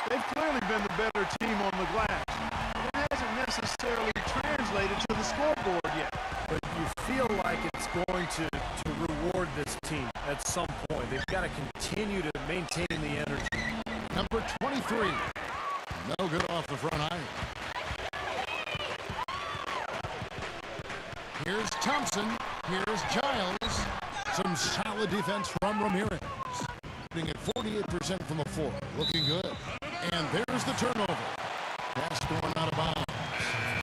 They've clearly been the better team on the glass. It hasn't necessarily translated to the scoreboard yet. But you feel like it's going to reward this team at some point. They've got to continue to maintain the energy. Number 23. No good off the front iron. Here's Thompson. Here's Giles. Some solid defense from Ramirez. Shooting at 48% from the floor. Looking good. And there's the turnover. Pass going out of bounds.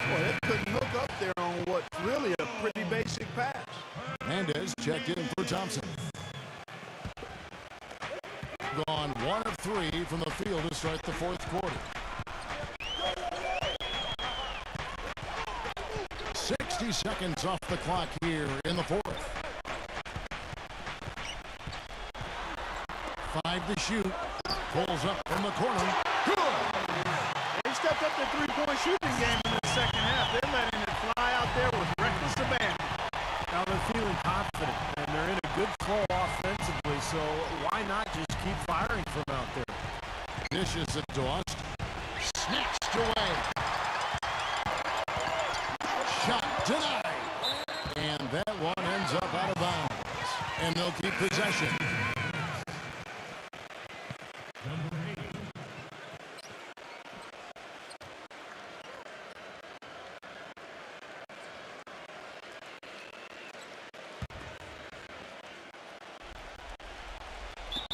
Boy, they couldn't hook up there on what's really a pretty basic pass. Hernandez checked in for Thompson. Gone 1 of 3 from the field to start the fourth quarter. 60 seconds off the clock here in the fourth. 5 to shoot. Pulls up from the corner. Good! They stepped up their three-point shooting game in the second half. They're letting it fly out there with reckless abandon. Now they're feeling confident, and they're in a good flow offensively, so why not just keep firing from out there? Dishes it to us. Snatched away. Shot denied. And that one ends up out of bounds. And they'll keep possession.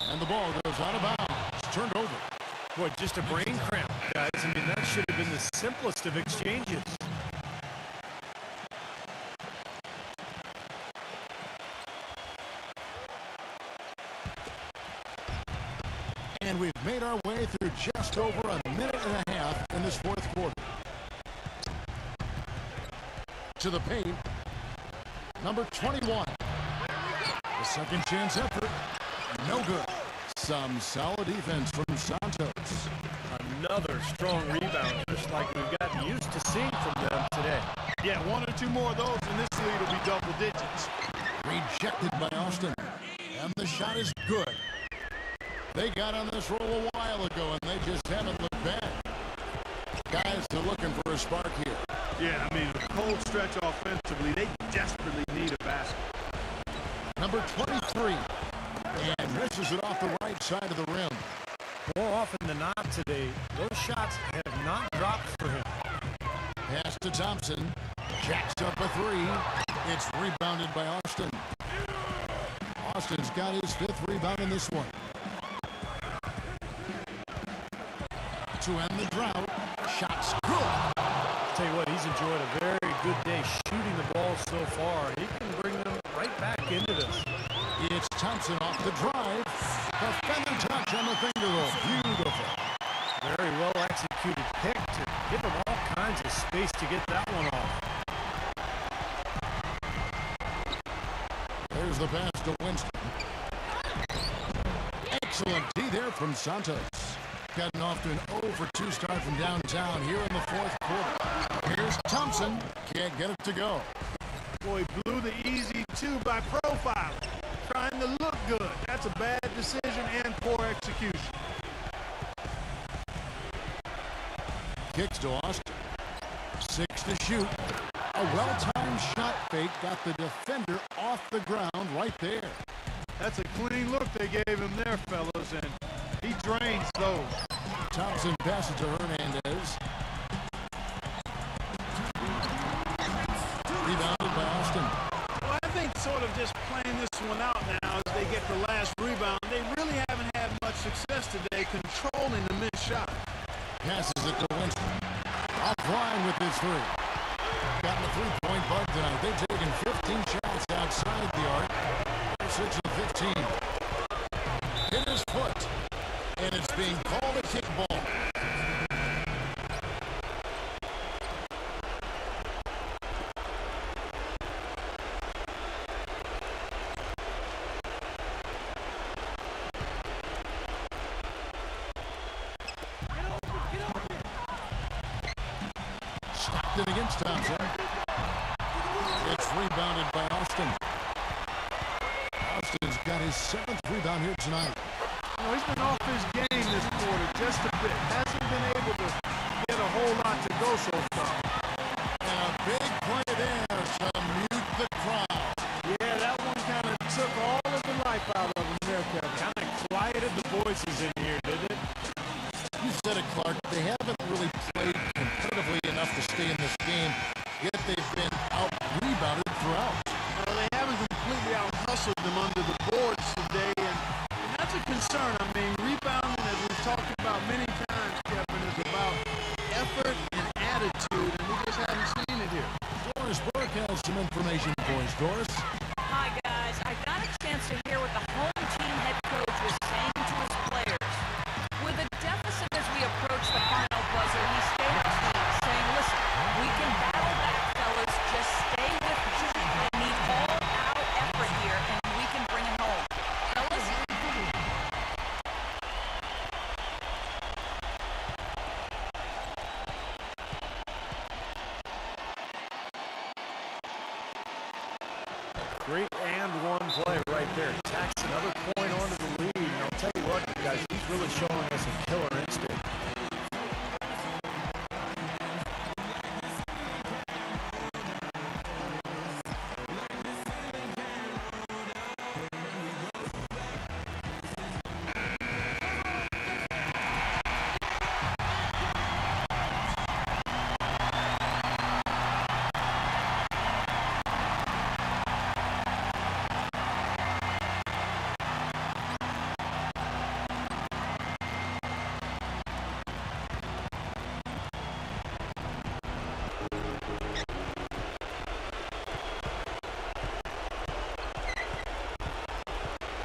And the ball goes out of bounds. Turned over. Boy, just a brain cramp, guys. I mean, that should have been the simplest of exchanges. And we've made our way through just over a minute and a half in this fourth quarter. To the paint, number 21. The second chance effort, no good. Some solid defense from Santos. Another strong rebound, just like we've gotten used to seeing from them today. Yeah, 1 or 2 more of those, and this lead will be double digits. Rejected by Austin. And the shot is good. They got on this roll a while ago, and they just haven't looked back. Guys are looking for a spark here. Yeah, I mean, a cold stretch offensively. They desperately need a basket. Number 23. And misses it off the right side of the rim. More often than not today, those shots have not dropped for him. Pass to Thompson. Jacks up a 3. It's rebounded by Austin. Austin's got his 5th rebound in this one. To end the drought. Shots good. Tell you what, he's enjoyed a very good day shooting the ball so far. He can bring them right back into this. It's Thompson off the drive. The feather touch on the finger roll. Beautiful. Very well executed pick to give him all kinds of space to get that one off. There's the pass to Winston. Excellent D there from Santos. Gotten off to an 0 for 2 start from downtown here in the fourth quarter. Here's Thompson. Can't get it to go. Boy, blew the easy 2 by profile. Trying to look good. That's a bad decision and poor execution. Kicks to Austin. 6 to shoot. A well-timed shot fake got the defender off the ground right there. That's a clean look they gave him there, fellas, and he drains those. Thompson passes to Hernandez. Rebounded by Austin. Well, I think sort of just playing this one out now as they get the last rebound. They really haven't had much success today controlling the missed shot. Passes it to Winston. Offline with his 3. Gotten a 3-point bug tonight. They've taken 15 shots outside the arc. 6 of 15. Hit his foot. And it's being called a kickball. Stopped it against Thompson. It's rebounded by Austin. Austin's got his 7th rebound here tonight. You know, he's been off his game this quarter just a bit. Hasn't been able to get a whole lot to go so far. And a big play there to mute the crowd. Yeah, that one kind of took all of the life out of him there, Kevin. Kind of quieted the voices in here, did it? You said it, Clark. They haven't really played competitively enough to stay in this game, yet they've been out-rebounded throughout. Well, they haven't wrestled them under the boards today, and that's a concern. I mean, rebounding, as we've talked about many times, Kevin, is about effort and attitude, and we just haven't seen it here. Doris Burke has some information for us. Doris? Hi, guys. I got a chance to hear what the home team head coach was saying to his players. With a deficit as we approach the final buzzer, he stayed up to me, saying, listen, we can battle back, fellas. Just stay with me. I need all-out effort here, and we can bring it home. Fellas? Great and one play right there. Tacks another point onto the lead. And I'll tell you what, guys, he's really showing us a killer instinct.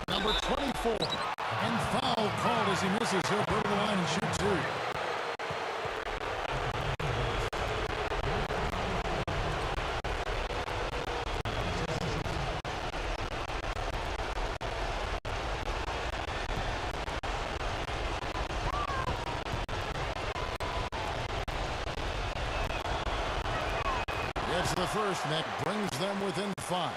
Number 24. And foul called as he misses. He'll go to the line and shoot two. Gets the first, and that brings them within 5.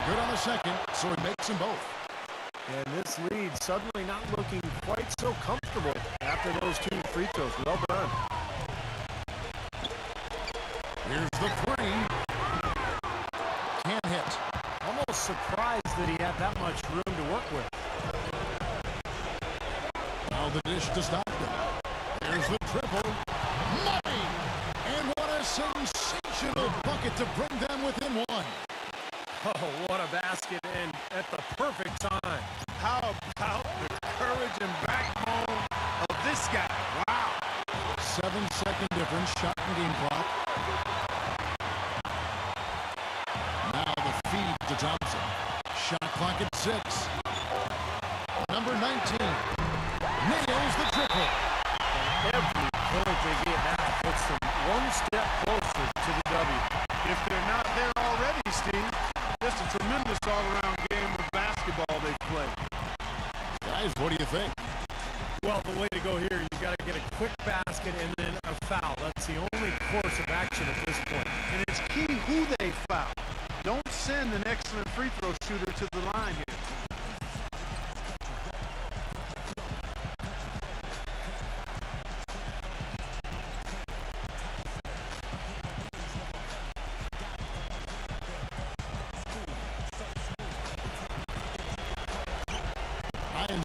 Good on the second, so he makes them both. And this lead suddenly not looking quite so comfortable after those 2 free throws. Well done. Here's the 3. Can't hit. Almost surprised that he had that much room to work with. Now the dish to stop them. There's the triple. Money! And what a sensational bucket to bring them within 1. Oh, what a basket, and at the perfect time. How about the courage and backbone of this guy? Wow. 7-second difference, shot and game clock. Now the feed to Thompson. Shot clock at 6. Number 19 nails the triple. Every point they get now puts them one step closer to the W. If they're not there already, Steve, just a tremendous all-around game of basketball they've played. Guys, what do you think? Well, the way to go here, you got to get a quick basket and then a foul. That's the only course of action at this point. And it's key who they foul. Don't send an excellent free throw shooter to the line here.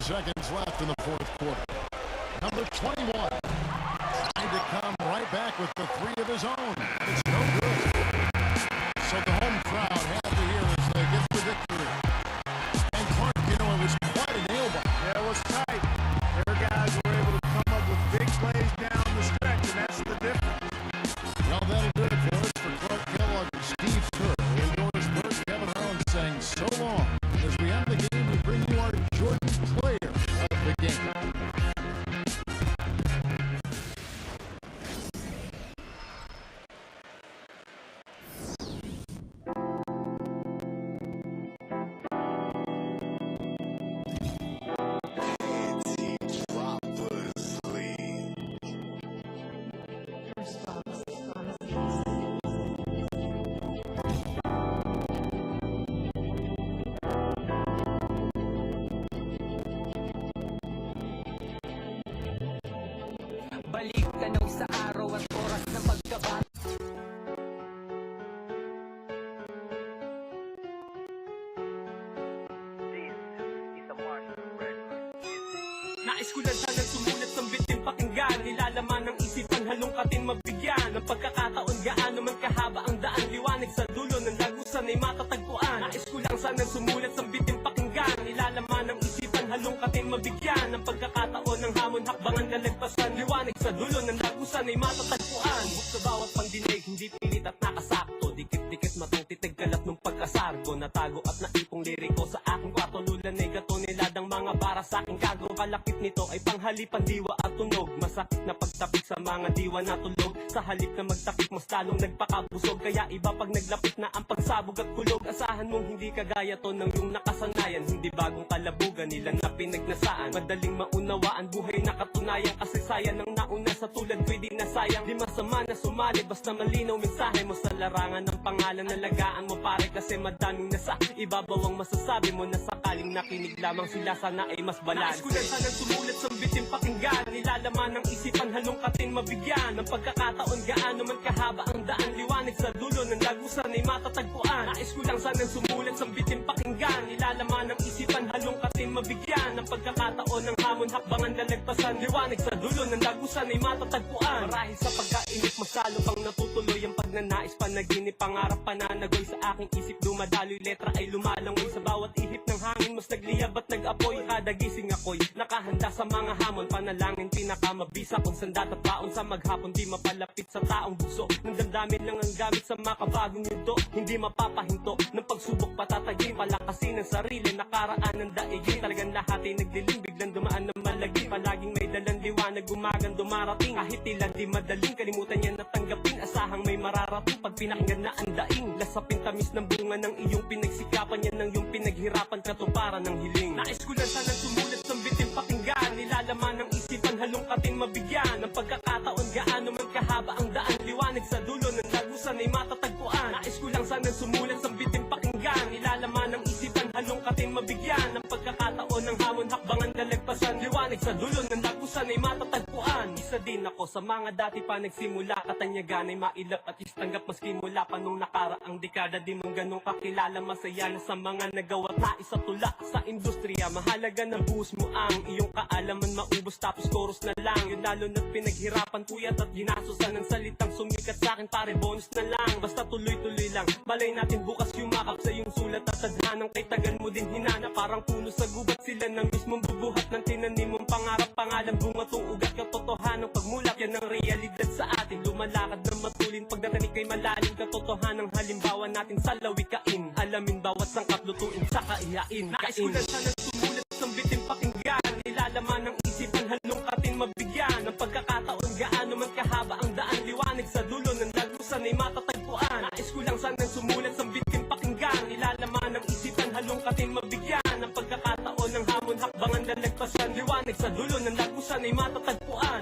Seconds left in the fourth quarter. Number 21 trying to come right back with the 3 of his own. It's no good. So the home crowd happy here as they get the victory. And Clark, you know, it was quite a nail biter. Yeah, it was tight. Their guys were able to come up with big plays down the stretch, and that's the difference. Well, that'll do it for us. For Clark Kellogg and Steve Kerr, and Doris Burke, Kevin Harlan saying so long. As we end the game, we bring you our Jordan player of the game. Balik tanaw sa araw at oras ng pagkabata. Nais ko lang sanang sumulat ng bitin pakinggan, nilalaman ng isipan halongkatin mabigyan ng pagkakataon gaano man kahaba ang daan, liwanag sa dulo ng lagusan ay matatagpuan. Nais ko lang sanang sumulat ng bitin pakinggan, nilalaman ng isipan halongkatin mabigyan ng pagkakataon ng hamon hakbangan lalagpasan, liwanag sa dulo ng lagusan ay matatagpuan. Buk sa bawat pandinig, hindi pilit at nakasakto, dikit-dikit matang titig kalat ng pagkasargo, natago at naipong liriko sa aking kwarto, lulanay gato niladang mga para sa aking kago. Kalakip nito ay panghalipan diwa at tunog, masakit na pagtapik sa mga diwa na tulog, sa halip na magtapik mas talong nagpakabusog. Kaya iba pag naglapit na ang pagsabog at kulog, asahan mong hindi kagaya to ng yung nakasanayan, hindi bagong kalabugan nila na pinagnasaan, madaling maunawaan buhay na katunayan, kasaysayan ng nauna sa tulad ko'y di nasayang. Di masama na sumali basta malinaw mensahe mo sa larangan ng pangalan, nalagaan mo pare kasi madaming nasa ibabaw ang masasabi mo, na sakaling nakinig lamang sila sana ay mas balan. Nais ko lang sanang sumulat sa bitin pakinggan, nilalaman ng isipan halongkatin mabigyan ng pagkakataon gaano man kahaba ang daan, liwanag sa dulo ng lagusan ay matatagpuan. Nais ko lang sanang sumulat sa bitin pakinggan, nilalaman ng isipan halongkatin mabigyan ng pagkakataon ng hamon hakbangan lalagpasan, liwanag sa dulo ng lagusan ay matatagpuan. Marahil sa pagkainip masalo pang natutuloy ang pagnanais, panaginip, pangarap, pananagoy sa aking isip, dumadaloy letra ay lumalangoy sa bawat ihip ng hangin, mas nagliyab at nag-apoy. Kada gising ako'y nakahanda sa mga hamon, panalangin pinakamabisa kung sandat at baon sa maghapon, di mapalapit sa taong buso ng damdamin lang ang gamit sa makabagong yudo, hindi mapapahinto ng pagsubok patatagin, palakasin ang sarili, nakaraan ng daigin, talagang lahat ay nagdilim, biglang dumaan ng malagi, palaging may dalang liwanag, umagang dumarating, kahit ilan di madaling kalimutan yan at tanggapin, asahang may mararating pag pinakinggan na ang daing, lasapin tamis ng bunga ng iyong pinagsikapan, yan ang iyong pinaghirapan, katuparan ng hiling. Nais ko lang sanang sumulat ng bitin pakinggan, nilalaman ng isipan halongkatin mabigyan ng pagkakataon gaano man kahaba ang daan, liwanag sa dulo ng lagusan ay matatagpuan. Nais ko lang sanang sumulat ng bitin pakinggan, nilalaman ng isipan halongkatin mabigyan ng pagkakataon ng hamon hakbangan lalagpasan, liwanag sa dulo ng lagusan ay matatagpuan. Isa din ako sa mga dati pa nagsimula, katanyagan ay mailap at istanggap maski mula pa nung nakaraang dekada, di man ganong kakilala, masaya na sa mga nagawa at nais sa tula sa industriya, mahalaga na buhos mo ang iyong kaalaman, maubos tapos chorus na lang, yun lalo na't pinaghirapan puyat at ginasusan ng salitang sumikat sa akin pare, bonus na lang, basta tuloy-tuloy lang, malay natin bukas yumakap sa iyong sulat at tadhanang kay tagal mo din hinana, parang puno sa gubat sila ng mismong bubuhat ng tinanim mong pangarap, pangalan, bunga, ugat, katotohanang pagmulat, yan ang realidad sa atin, lumalakad na matulin, pagdatanik kay malalim, katotohanang halimbawa natin sa lawikain, alamin bawat sangkap, lutuin sa kaiyain. Nais ko lang sanang sumulat ng bitin pakinggan, nilalaman ng isipan halongkatin mabigyan ng pagkakataon gaano man kahaba ang daan, liwanag sa dulo ng lagusan ay matatagpuan. Nais ko lang sanang sumulat ng bitin pakinggan, nilalaman ng isipan halongkatin mabigyan ng pagkakataon ng hamon hakbangan lalagpasan, liwanag sa dulo ng lagusan ay matatagpuan.